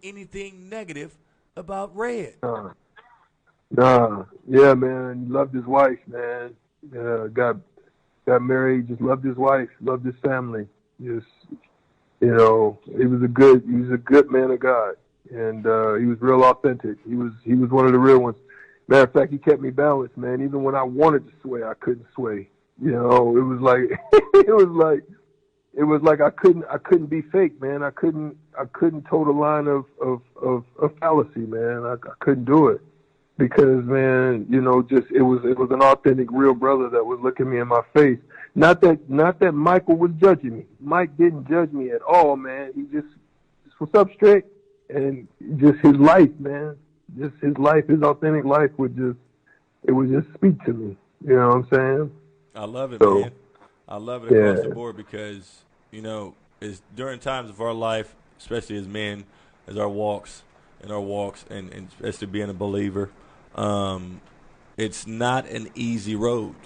anything negative about Redd. Nah. Yeah, man. He loved his wife, man. Got married, just loved his wife, loved his family. Just, he was a good man of God, and he was real authentic. He was one of the real ones. Matter of fact, he kept me balanced, man. Even when I wanted to sway, I couldn't sway. It was like it was like I couldn't be fake, man. I couldn't toe the line of fallacy, man. I couldn't do it because, man, it was an authentic, real brother that was looking me in my face. Not that Michael was judging me. Mike didn't judge me at all, man. He just was up straight, and just his life, man. Just his life, his authentic life would just speak to me. You know what I'm saying? I love it, man. I love it across the board because, it's during times of our life, especially as men, as our walks, and especially being a believer, it's not an easy road.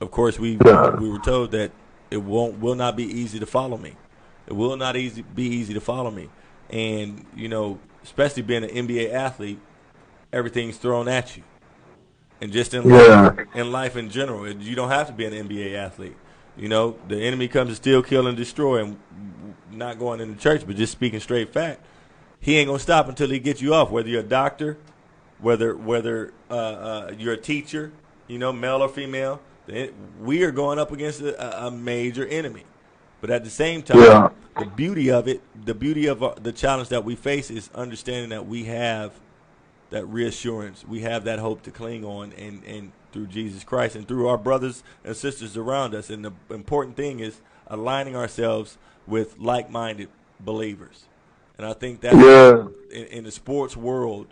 Of course, we were told that it will not be easy to follow me. It will not be easy to follow me. And, especially being an NBA athlete, everything's thrown at you. And just in life in general, you don't have to be an NBA athlete. The enemy comes to steal, kill, and destroy. And not going into church, but just speaking straight fact, he ain't gonna stop until he gets you off. Whether you're a doctor, whether you're a teacher, male or female, we are going up against a major enemy. But at the same time, the beauty of the challenge that we face is understanding that we have that reassurance, we have that hope to cling on, and through Jesus Christ and through our brothers and sisters around us. And the important thing is aligning ourselves with like-minded believers. And I think that in the sports world,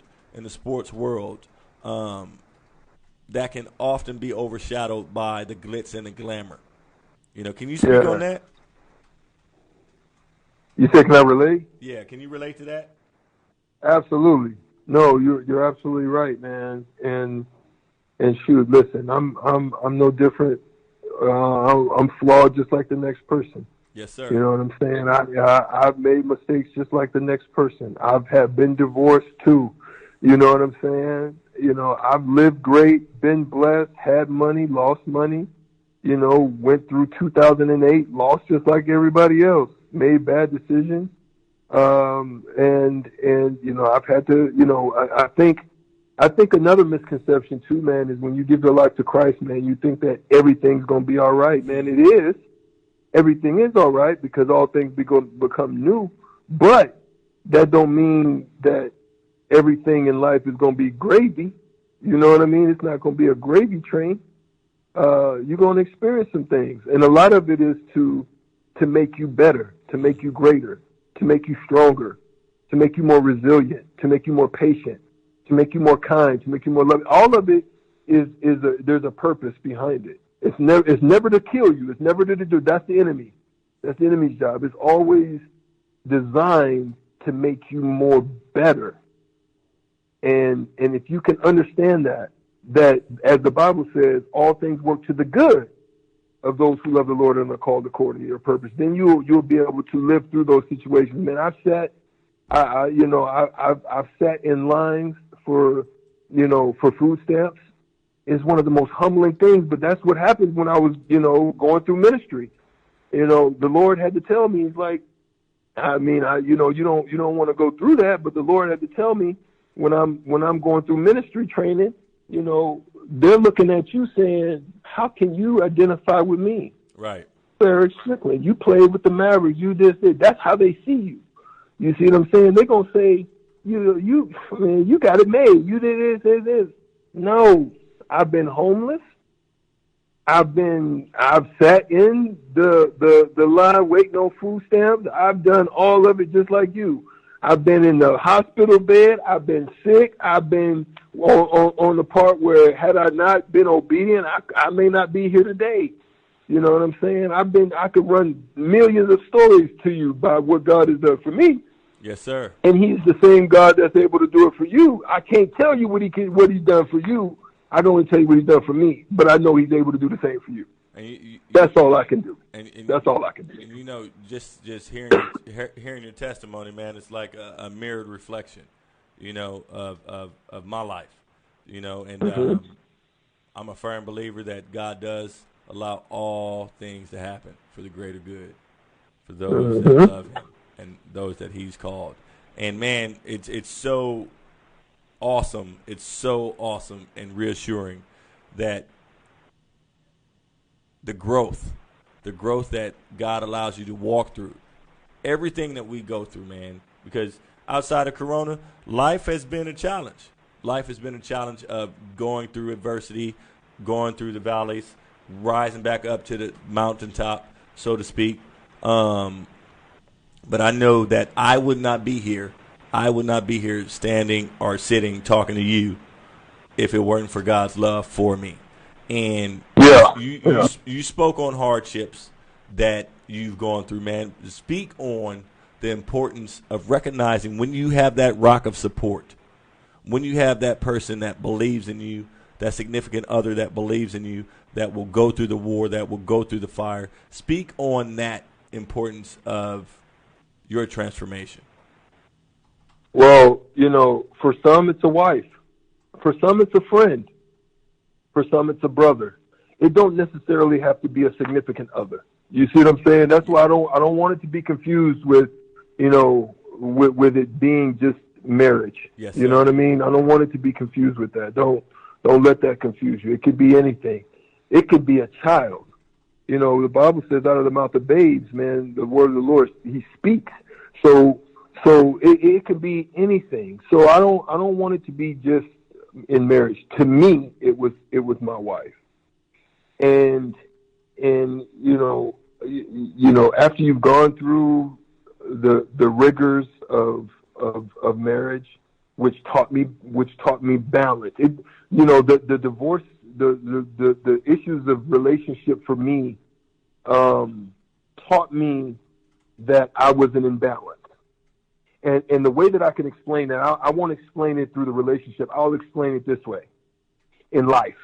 that can often be overshadowed by the glitz and the glamour. You know, can you speak on that? You said, can I relate? Yeah, can you relate to that? Absolutely. No, you're absolutely right, man. And shoot, listen, I'm no different. I'm flawed just like the next person. Yes, sir. You know what I'm saying? I've made mistakes just like the next person. I've been divorced too. You know what I'm saying? You know, I've lived great, been blessed, had money, lost money. You know, went through 2008, lost just like everybody else. Made bad decisions. And you know, I've had to, you know, I think another misconception too, man, is when you give your life to Christ, man, you think that everything's going to be all right, man. It is. Everything is all right because all things become new. But that don't mean that everything in life is going to be gravy. You know what I mean? It's not going to be a gravy train. You're going to experience some things. And a lot of it is to make you better, to make you greater, to make you stronger, to make you more resilient, to make you more patient, to make you more kind, to make you more loving. All of it there's a purpose behind it. It's never to kill you. It's never to do. That's the enemy. That's the enemy's job. It's always designed to make you more better. And if you can understand that as the Bible says, all things work to the good of those who love the Lord and are called according to your purpose, then you'll be able to live through those situations. Man, I've sat in lines for food stamps. It's one of the most humbling things, but that's what happened when I was, going through ministry. The Lord had to tell me, he's like, you don't want to go through that, but the Lord had to tell me when I'm going through ministry training, they're looking at you saying, how can you identify with me? Right. Erik Strickland, you played with the Mavericks, you this. That's how they see you. You see what I'm saying? They're going to say, you got it made. You did this. No, I've been homeless. I've sat in the line waiting on food stamps. I've done all of it just like you. I've been in the hospital bed. I've been sick. I've been on the part where had I not been obedient, I may not be here today. You know what I'm saying? I could run millions of stories to you about what God has done for me. Yes, sir. And he's the same God that's able to do it for you. I can't tell you what he's done for you. I can only tell you what he's done for me, but I know he's able to do the same for you. And that's all I can do. And that's all I can do. And just hearing your testimony, man, it's like a mirrored reflection, of my life, and I'm a firm believer that God does allow all things to happen for the greater good, for those that love Him and those that He's called. And man, it's so awesome. It's so awesome and reassuring that the growth that God allows you to walk through, everything that we go through, man, because outside of Corona, life has been a challenge. Life has been a challenge of going through adversity, going through the valleys, rising back up to the mountaintop, so to speak. But I know that I would not be here. I would not be here standing or sitting talking to you if it weren't for God's love for me. And you spoke on hardships that you've gone through, man. Speak on the importance of recognizing when you have that rock of support, when you have that person that believes in you, that significant other that believes in you, that will go through the war, that will go through the fire. Speak on that importance of your transformation. Well, for some it's a wife. For some it's a friend. For some it's a brother. It don't necessarily have to be a significant other. You see what I'm saying? That's why I don't want it to be confused with, with it being just marriage. Yes, you know what I mean? I don't want it to be confused with that. Don't let that confuse you. It could be anything. It could be a child. The Bible says out of the mouth of babes, man, the word of the Lord, He speaks. So it could be anything. So I don't want it to be just in marriage. To me, it was my wife. And after you've gone through the rigors of marriage, which taught me balance. The divorce, the issues of relationship for me taught me that I was an imbalance. And the way that I can explain that, I won't explain it through the relationship. I'll explain it this way in life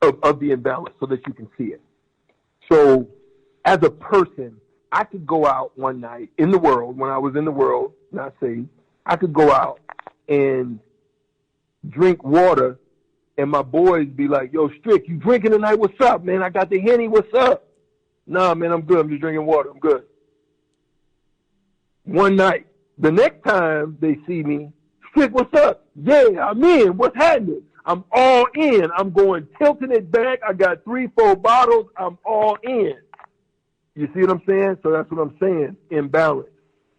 of the imbalance so that you can see it. So as a person, I could go out one night in the world, when I was in the world, not saved, I could go out and drink water and my boys be like, yo, Strick, you drinking tonight? What's up, man? I got the Henny. What's up? Nah, man, I'm good. I'm just drinking water. I'm good. One night. The next time they see me, Strick, what's up? Yeah, I'm in. What's happening? I'm all in. I'm going tilting it back. I got 3-4 bottles. I'm all in. You see what I'm saying? So that's what I'm saying. Imbalance.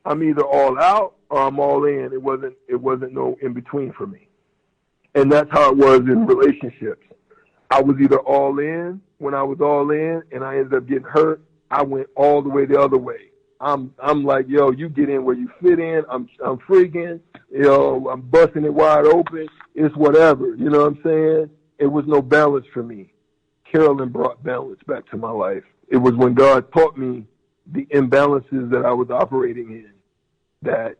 I'm either all out or I'm all in. It wasn't no in between for me. And that's how it was in relationships. I was either all in when I was all in and I ended up getting hurt. I went all the way the other way. I'm like, yo, you get in where you fit in. I'm freaking, I'm busting it wide open. It's whatever. You know what I'm saying? It was no balance for me. Carolyn brought balance back to my life. It was when God taught me the imbalances that I was operating in that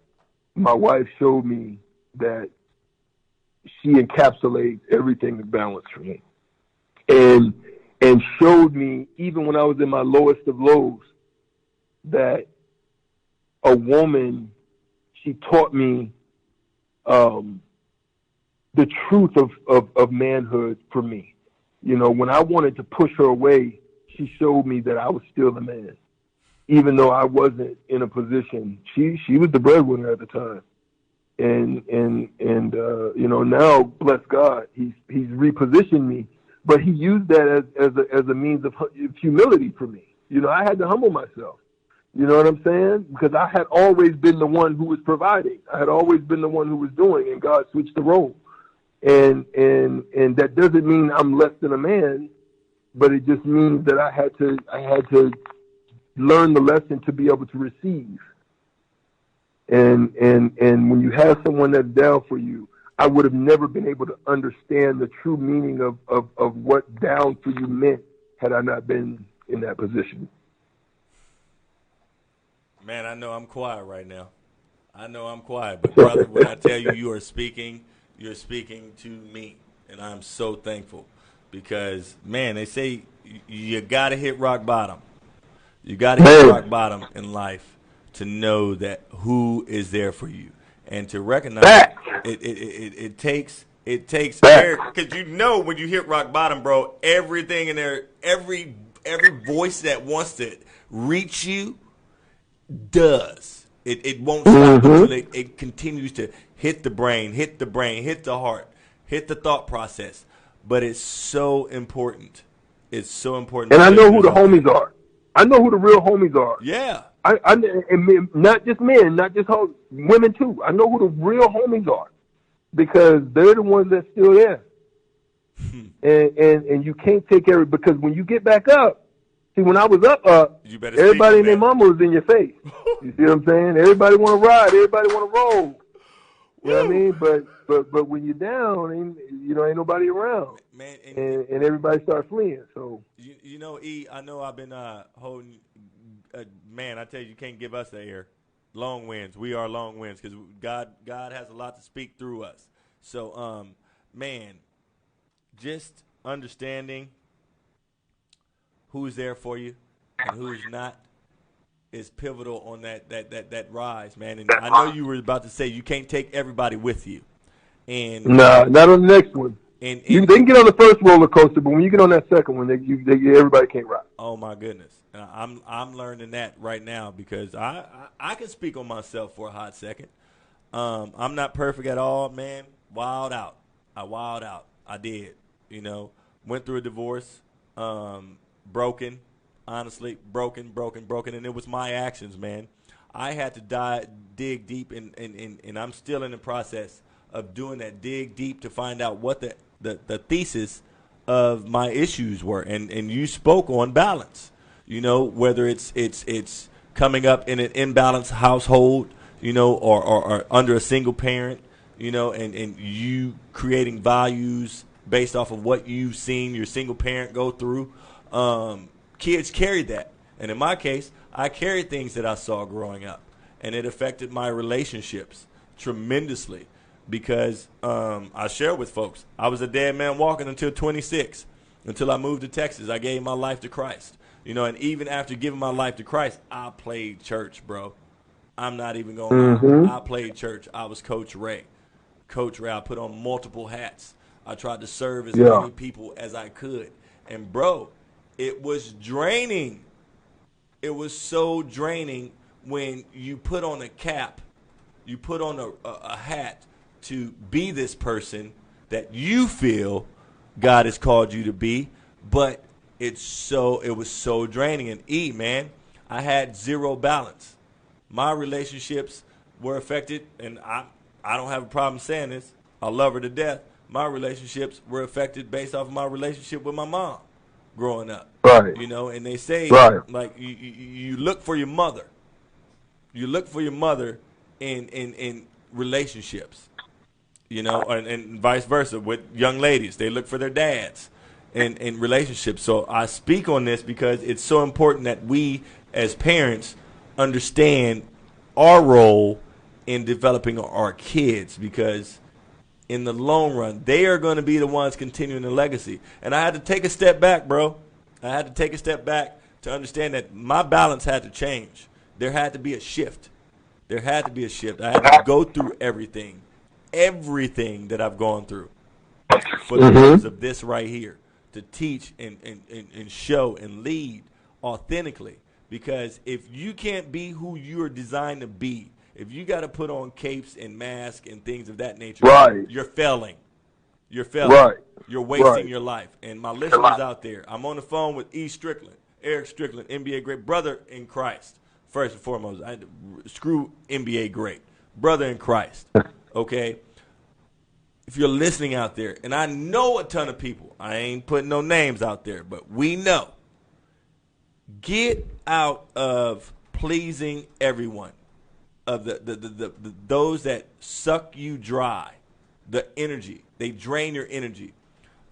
my wife showed me that she encapsulates everything in balance for me. And showed me, even when I was in my lowest of lows, that a woman, she taught me the truth of manhood for me. When I wanted to push her away, she showed me that I was still the man, even though I wasn't in a position. She was the breadwinner at the time, and now, bless God, he's repositioned me, but he used that as a means of humility for me. I had to humble myself. You know what I'm saying? Because I had always been the one who was providing. I had always been the one who was doing, and God switched the role. And that doesn't mean I'm less than a man, but it just means that I had to learn the lesson to be able to receive. And when you have someone that's down for you, I would have never been able to understand the true meaning of what down for you meant had I not been in that position. Man, I know I'm quiet right now. I know I'm quiet, but brother, when I tell you you're speaking to me, and I'm so thankful because, man, they say you got to hit rock bottom. You got to hit rock bottom in life to know that who is there for you and to recognize it takes Eric, because when you hit rock bottom, bro, everything in there, every voice that wants to reach you does. It won't stop until it continues to hit the brain, hit the heart, hit the thought process. But it's so important. It's so important. And I know who the homies are. I know who the real homies are. Yeah. And not just men, not just women too. I know who the real homies are because they're the ones that's still there. and you can't take because when you get back up, see, when I was up, everybody and their mama was in your face. You see what I'm saying? Everybody want to ride. Everybody want to roll. You know what I mean? But when you're down, ain't nobody around. Man, and everybody starts fleeing. So E, I know I've been holding. Man, I tell you can't give us the air. Long winds. We are long winds because God has a lot to speak through us. So, man, just understanding who's there for you and who's not is pivotal on that rise, man. And I know you were about to say you can't take everybody with you. And not on the next one. And they can get on the first roller coaster, but when you get on that second one, everybody can't ride. Oh my goodness, I'm learning that right now because I can speak on myself for a hot second. I'm not perfect at all, man. Wild out. I did. Went through a divorce. Broken, honestly, broken, and it was my actions, man. I had to dig deep, and I'm still in the process of doing that. Dig deep to find out what the thesis of my issues were, and you spoke on balance. Whether it's coming up in an imbalanced household, or under a single parent, and you creating values based off of what you've seen your single parent go through. Kids carry that. And in my case, I carried things that I saw growing up, and it affected my relationships tremendously because I share with folks, I was a dead man walking until 26. Until I moved to Texas, I gave my life to Christ. And even after giving my life to Christ, I played church, bro. I'm not even going to lie. I played church. I was Coach Ray. Coach Ray, I put on multiple hats. I tried to serve as many people as I could. And, bro, it was draining. It was so draining when you put on a cap, you put on a hat to be this person that you feel God has called you to be, but it was so draining. And man, I had zero balance. My relationships were affected, and I don't have a problem saying this. I love her to death. My relationships were affected based off of my relationship with my mom growing up. Right. And they say, like, you look for your mother. You look for your mother in relationships. And vice versa with young ladies. They look for their dads in relationships. So I speak on this because it's so important that we as parents understand our role in developing our kids, because in the long run, they are going to be the ones continuing the legacy. And I had to take a step back, bro. I had to take a step back to understand that my balance had to change. There had to be a shift. I had to go through everything that I've gone through for the purpose of this right here, to teach and show and lead authentically. Because if you can't be who you're designed to be, if you got to put on capes and masks and things of that nature, you're failing. Right. You're wasting your life. And my listeners out there, I'm on the phone with Erik Strickland, NBA great, brother in Christ. First and foremost, screw NBA great, brother in Christ. Okay? If you're listening out there, and I know a ton of people, I ain't putting no names out there, but we know, get out of pleasing everyone, of the those that suck you dry, the energy. They drain your energy.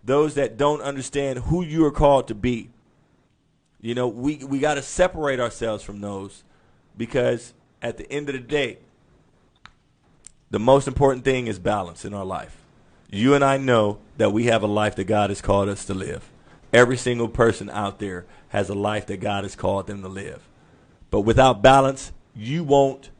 Those that don't understand who you are called to be. We got to separate ourselves from those, because at the end of the day, the most important thing is balance in our life. You and I know that we have a life that God has called us to live. Every single person out there has a life that God has called them to live. But without balance, you won't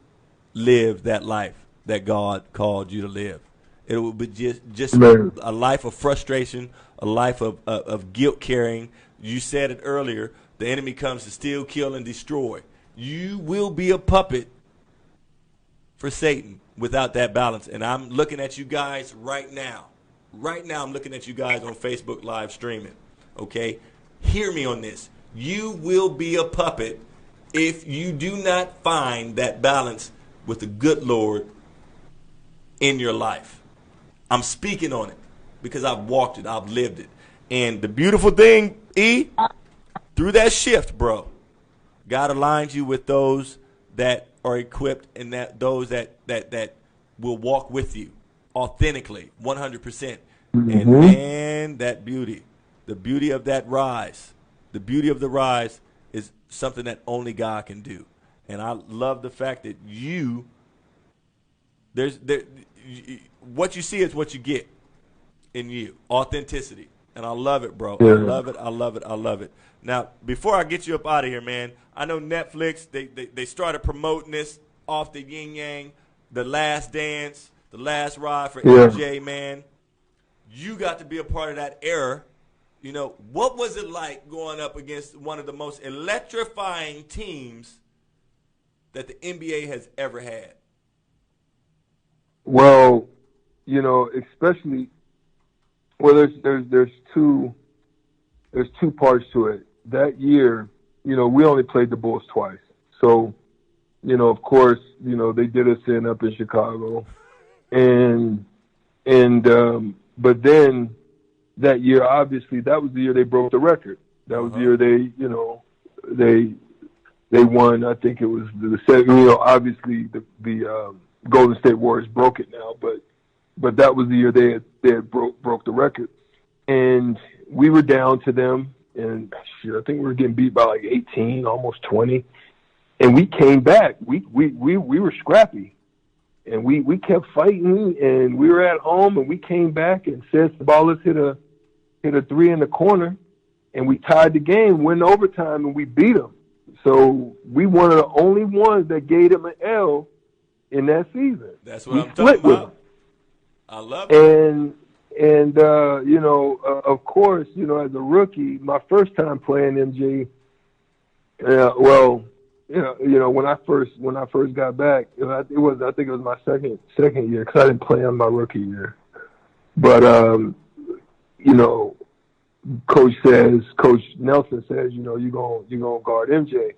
live that life that God called you to live. It will be just a life of frustration, a life of guilt carrying. You said it earlier, the enemy comes to steal, kill, and destroy. You will be a puppet for Satan without that balance. And I'm looking at you guys right now. Right now I'm looking at you guys on Facebook Live streaming. Okay? Hear me on this. You will be a puppet if you do not find that balance with the good Lord in your life. I'm speaking on it because I've walked it. I've lived it. And the beautiful thing, through that shift, bro, God aligns you with those that are equipped, and those that will walk with you authentically, 100%. And man, that beauty, the beauty of that rise, the beauty of the rise is something that only God can do. And I love the fact that what you see is what you get in you, authenticity. And I love it, bro. Yeah. I love it. Now, before I get you up out of here, man, I know Netflix, they started promoting this off the yin yang, The Last Dance, The Last Ride for MJ, man. You got to be a part of that era. What was it like going up against one of the most electrifying teams that the NBA has ever had? Well, especially, there's two parts to it. That year, we only played the Bulls twice. So, of course, they did us in up in Chicago, but then that year, obviously, that was the year they broke the record. That was the year they won. I think it was the second. Obviously the Golden State Warriors broke it now, but that was the year they had broke the record, and we were down to them, and shit, I think we were getting beat by like 18, almost 20, and we came back. We were scrappy, and we kept fighting, and we were at home, and we came back, and Seth Sabalas hit a three in the corner, and we tied the game, went overtime, and we beat them. So we one of the only ones that gave them an L in that season. That's what I'm talking about. I love it. And of course, as a rookie, my first time playing MG, when I first got back, I think it was my second year, because I didn't play on my rookie year. But Coach Nelson says, you're gonna guard MJ.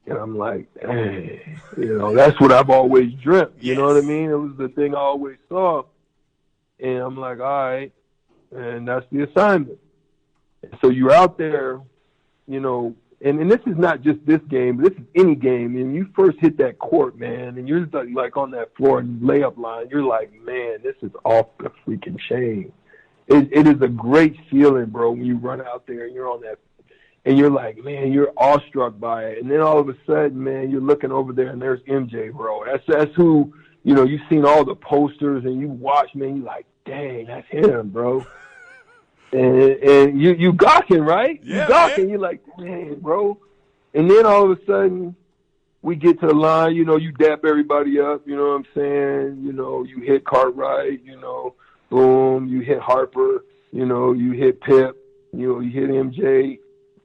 And I'm like, dang, that's what I've always dreamt. You know what I mean? It was the thing I always saw. And I'm like, all right, and that's the assignment. So you're out there, and this is not just this game, but this is any game. And you first hit that court, man, and you're like on that floor and layup line. You're like, man, this is off the freaking chain. It is a great feeling, bro, when you run out there and you're on that, and you're like, man, you're awestruck by it. And then all of a sudden, man, you're looking over there and there's MJ, bro. That's who, you've seen all the posters and you watch, man, you're like, dang, that's him, bro. and you gawking, right? Yeah, you gawking. Man. You're like, dang, bro. And then all of a sudden, we get to the line, you dap everybody up, you know what I'm saying? You hit Cartwright, boom, you hit Harper, you hit Pip, you hit MJ,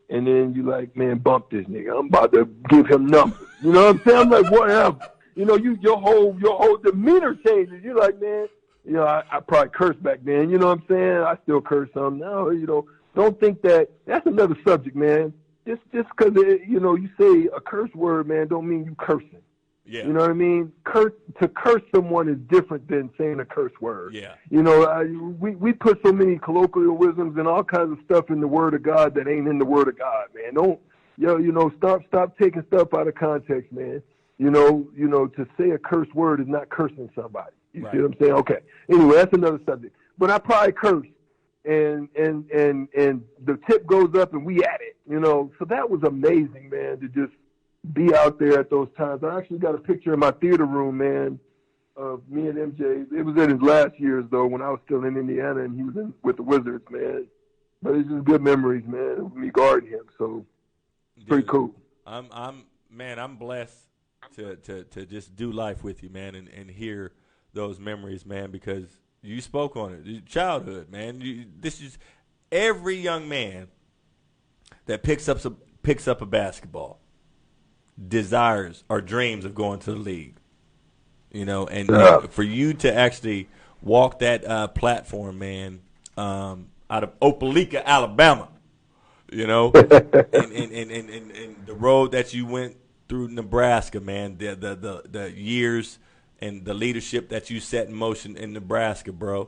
and then you like, man, bump this nigga. I'm about to give him numbers. You know what I'm saying? I'm like, whatever. Your whole demeanor changes. You're like, man, I probably cursed back then. You know what I'm saying? I still curse some now. Don't think that's another subject, man. Just because you say a curse word, man, don't mean you cursing. Yeah. You know what I mean? To curse someone is different than saying a curse word. Yeah. We put so many colloquialisms and all kinds of stuff in the Word of God that ain't in the Word of God, man. Don't, stop taking stuff out of context, man. To say a curse word is not cursing somebody. You see what I'm saying? Okay. Anyway, that's another subject. But I probably cursed, and the tip goes up and we at it. So that was amazing, man, to just be out there at those times. I actually got a picture in my theater room, man, of me and MJ. It was in his last years, though, when I was still in Indiana, and he was with the Wizards, man. But it's just good memories, man, of me guarding him. So it's pretty cool. I'm blessed to just do life with you, man, and hear those memories, man, because you spoke on it. Childhood, man. This is every young man that picks up a basketball desires or dreams of going to the league, and for you to actually walk that platform, man, out of Opelika, Alabama, and the road that you went through Nebraska, man, the years and the leadership that you set in motion in Nebraska, bro,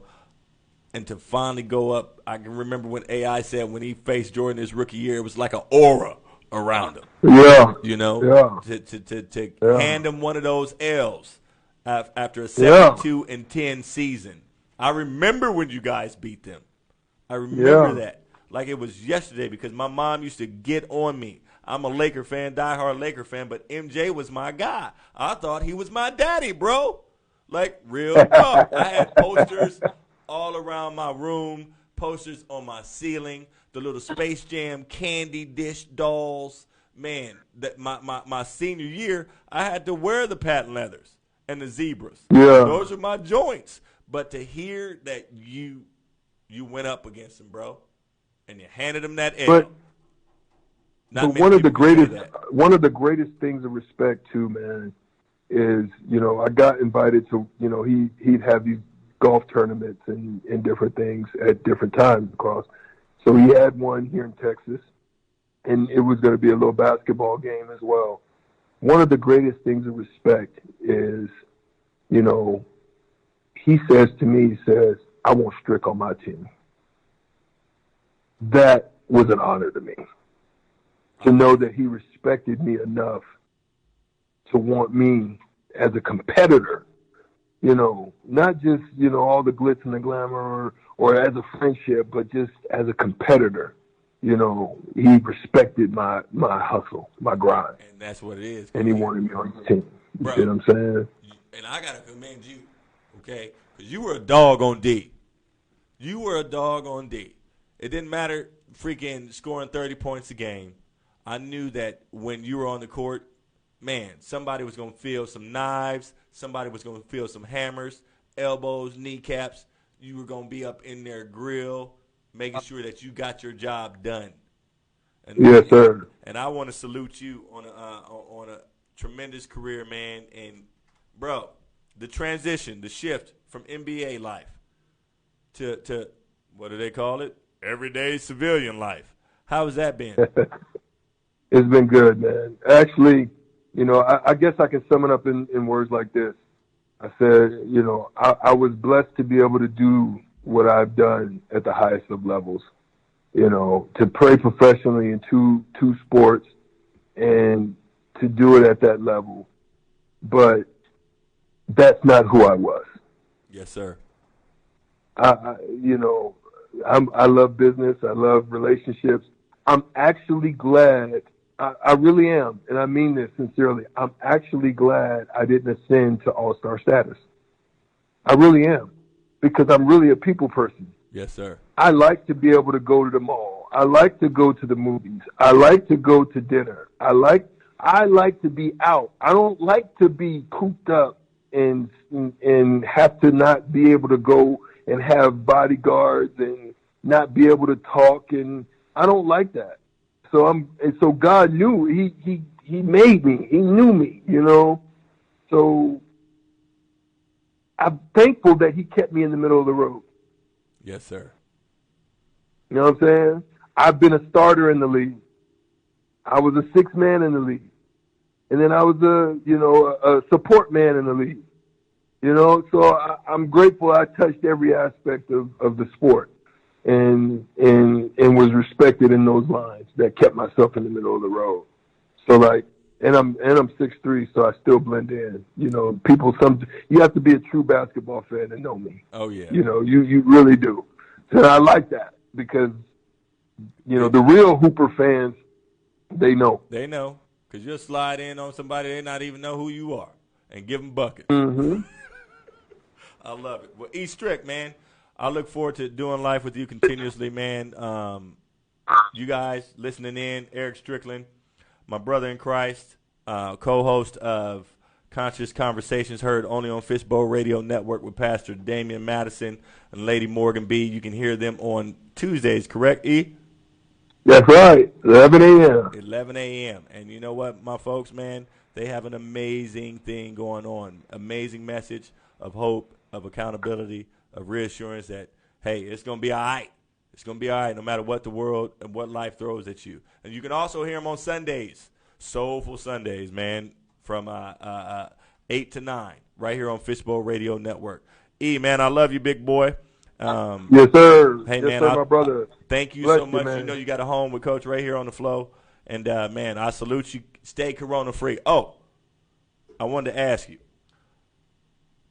and to finally go up. I can remember when AI said when he faced Jordan his rookie year, it was like an aura around him. Yeah. To hand him one of those L's after a 72-10 season. I remember when you guys beat them. I remember that like it was yesterday, because my mom used to get on me. I'm a Laker fan, diehard Laker fan, but MJ was my guy. I thought he was my daddy, bro. Like, real talk. I had posters all around my room, posters on my ceiling, the little Space Jam candy dish dolls. Man, that my senior year, I had to wear the patent leathers and the zebras. Yeah. Those are my joints. But to hear that you went up against him, bro, and you handed him that L. But one of the greatest things of respect too, man, is, I got invited to, he'd have these golf tournaments and different things at different times across. So he had one here in Texas, and it was going to be a little basketball game as well. One of the greatest things of respect is, he says to me, I want Strick on my team. That was an honor to me. To know that he respects respected me enough to want me as a competitor, not just, all the glitz and the glamour or as a friendship, but just as a competitor. He respected my hustle, my grind. And that's what it is. And he wanted me on his team. You Bro, see what I'm saying? And I got to commend you, okay? Because you were a dog on D. You were a dog on D. It didn't matter freaking scoring 30 points a game. I knew that when you were on the court, man, somebody was going to feel some knives. Somebody was going to feel some hammers, elbows, kneecaps. You were going to be up in their grill, making sure that you got your job done. And, yes, sir. And I want to salute you on a tremendous career, man. And, bro, the transition, the shift from NBA life to what do they call it? Everyday civilian life. How has that been? It's been good, man. Actually, I guess I can sum it up in words like this. I said, I was blessed to be able to do what I've done at the highest of levels, to play professionally in two sports and to do it at that level. But that's not who I was. Yes, sir. I love business. I love relationships. I'm actually glad. I really am, and I mean this sincerely. I'm actually glad I didn't ascend to all-star status. I really am, because I'm really a people person. Yes, sir. I like to be able to go to the mall. I like to go to the movies. I like to go to dinner. I like to be out. I don't like to be cooped up and have to not be able to go and have bodyguards and not be able to talk, and I don't like that. So God knew he made me. He knew me, So I'm thankful that he kept me in the middle of the road. Yes, sir. You know what I'm saying? I've been a starter in the league. I was a sixth man in the league. And then I was a support man in the league. So I'm grateful I touched every aspect of the sport and was respected in those lines that kept myself in the middle of the road. So and I'm 6'3", so I still blend in. You have to be a true basketball fan to know me. Oh yeah. You really do. So I like that because the real Hooper fans, they know. They know, because you'll slide in on somebody they not even know who you are and give them buckets. Mm-hmm. I love it. Well, E. Strick, man, I look forward to doing life with you continuously, man. You guys listening in, Erik Strickland, my brother in Christ, co-host of Conscious Conversations, heard only on Fishbowl Radio Network with Pastor Damian Madison and Lady Morgan B. You can hear them on Tuesdays, correct, E? That's right, 11 a.m. 11 a.m. And you know what, my folks, man, they have an amazing thing going on, amazing message of hope, of accountability, of reassurance that, hey, it's going to be all right. It's going to be all right no matter what the world and what life throws at you. And you can also hear them on Sundays, Soulful Sundays, man, from 8 to 9, right here on Fishbowl Radio Network. E, man, I love you, big boy. Yes, sir. Hey, yes, man, sir, my brother. Thank you Bless so much. man. You know you got a home with Coach Ray here on the flow. And, man, I salute you. Stay corona-free. Oh, I wanted to ask you.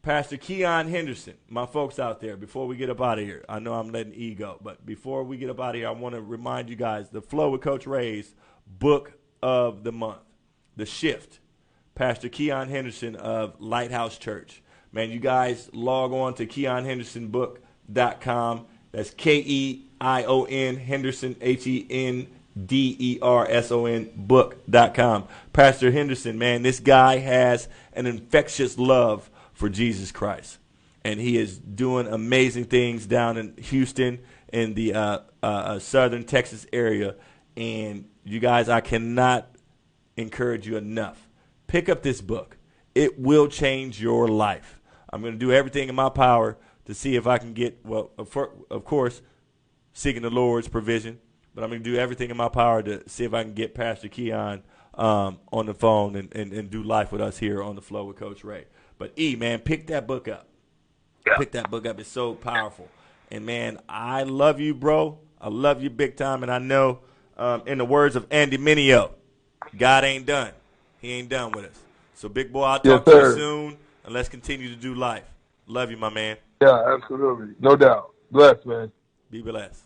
Pastor Keon Henderson, my folks out there, before we get up out of here, I know I'm letting E go, but before we get up out of here, I want to remind you guys, the Flow with Coach Ray's book of the month, The Shift, Pastor Keon Henderson of Lighthouse Church. Man, you guys log on to KeonHendersonBook.com. That's Keion Henderson, HenDerson book.com. Pastor Henderson, man, this guy has an infectious love for Jesus Christ. And he is doing amazing things down in Houston in the southern Texas area. And you guys, I cannot encourage you enough. Pick up this book. It will change your life. I'm going to do everything in my power to see if I can get, well, of course, seeking the Lord's provision. But I'm going to do everything in my power to see if I can get Pastor Keon on the phone and do life with us here on the Flow with Coach Ray. But, E, man, pick that book up. Pick that book up. It's so powerful. And, man, I love you, bro. I love you big time. And I know, in the words of Andy Mineo, God ain't done. He ain't done with us. So, big boy, I'll Yes, talk to you sir. soon, and let's continue to do life. Love you, my man. Yeah, absolutely. No doubt. Bless, man. Be blessed.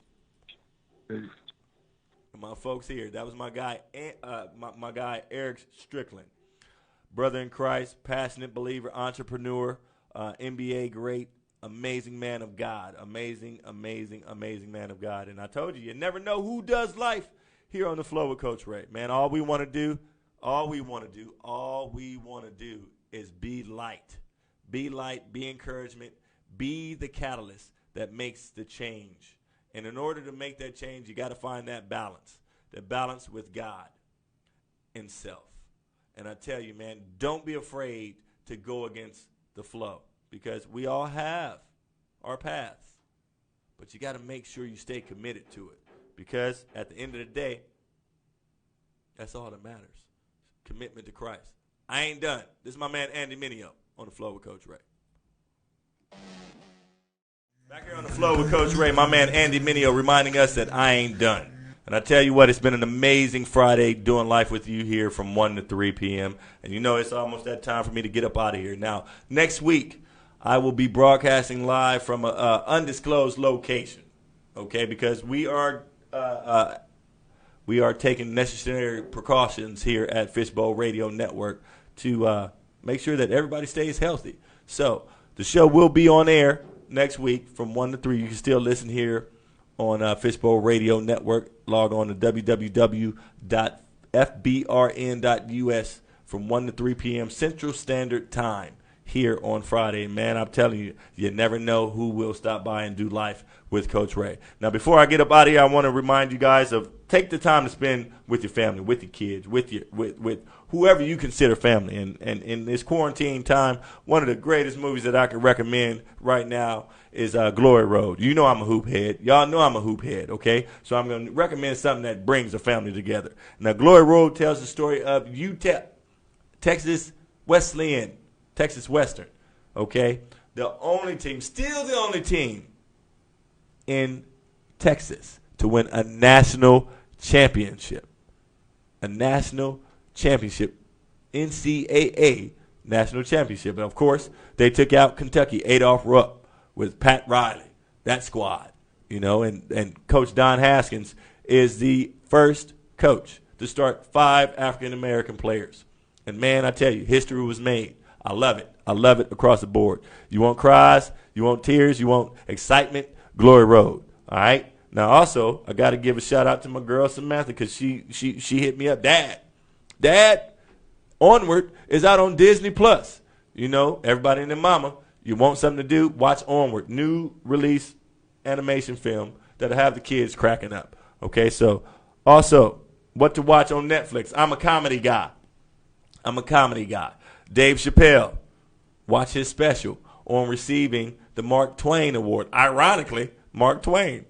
Peace. My folks here, that was my guy, my guy Erik Strickland, brother in Christ, passionate believer, entrepreneur, NBA great, amazing man of God, amazing man of God. And I told you never know who does life here on the Flow with Coach Ray. Man, all we want to do is be light. Be light, be encouragement, be the catalyst that makes the change. And in order to make that change, you got to find that balance with God and self. And I tell you, man, don't be afraid to go against the flow, because we all have our paths. But you got to make sure you stay committed to it, because at the end of the day, that's all that matters. Commitment to Christ. I ain't done. This is my man Andy Mineo on the Flow with Coach Ray. Back here on the Flow with Coach Ray, my man Andy Mineo reminding us that I ain't done. And I tell you what, it's been an amazing Friday doing life with you here from 1 to 3 p.m. And you know it's almost that time for me to get up out of here. Now, next week, I will be broadcasting live from an undisclosed location, okay, because we are taking necessary precautions here at Fishbowl Radio Network to make sure that everybody stays healthy. So the show will be on air next week from 1 to 3. You can still listen here on Fishbowl Radio Network. Log on to www.fbrn.us from 1 to 3 p.m. Central Standard Time here on Friday. Man, I'm telling you, you never know who will stop by and do life with Coach Ray. Now, before I get up out of here, I want to remind you guys of take the time to spend with your family, with your kids, with whoever you consider family. And in this quarantine time, one of the greatest movies that I can recommend right now is Glory Road. You know I'm a hoop head. Y'all know I'm a hoop head, okay? So I'm going to recommend something that brings a family together. Now, Glory Road tells the story of UTEP, Texas Wesleyan, Texas Western, okay? Still the only team in Texas to win a national championship. A national championship. NCAA national championship. And, of course, they took out Kentucky, Adolph Rupp with Pat Riley, that squad, and Coach Don Haskins is the first coach to start 5 African-American players. And, man, I tell you, history was made. I love it. I love it across the board. You want cries, you want tears, you want excitement, Glory Road. All right? Now, also, I got to give a shout-out to my girl Samantha because she hit me up. Dad, Onward is out on Disney+. Everybody and their mama, you want something to do, watch Onward. New release animation film that'll have the kids cracking up. Okay, so also, what to watch on Netflix. I'm a comedy guy. Dave Chappelle, watch his special on receiving the Mark Twain Award. Ironically, Mark Twain.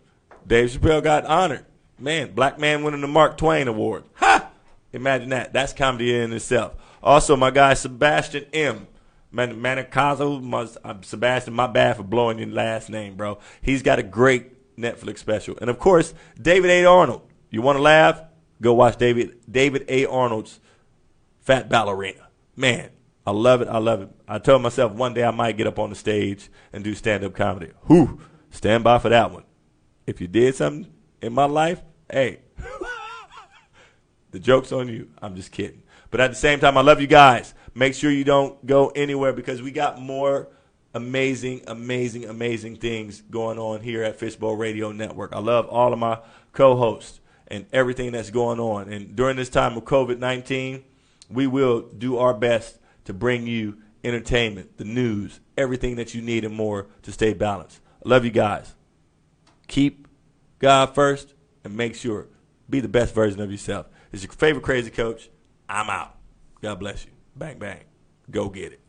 Dave Chappelle got honored. Man, black man winning the Mark Twain Award. Ha! Imagine that. That's comedy in itself. Also, my guy Sebastian M. Manicazo. Sebastian, my bad for blowing your last name, bro. He's got a great Netflix special. And, of course, David A. Arnold. You want to laugh? Go watch David A. Arnold's Fat Ballerina. Man, I love it. I told myself one day I might get up on the stage and do stand-up comedy. Whew, stand by for that one. If you did something in my life, hey, the joke's on you. I'm just kidding. But at the same time, I love you guys. Make sure you don't go anywhere because we got more amazing things going on here at Fishbowl Radio Network. I love all of my co-hosts and everything that's going on. And during this time of COVID-19, we will do our best to bring you entertainment, the news, everything that you need and more to stay balanced. I love you guys. Keep God first and make sure be the best version of yourself. It's your favorite crazy coach. I'm out. God bless you. Bang, bang. Go get it.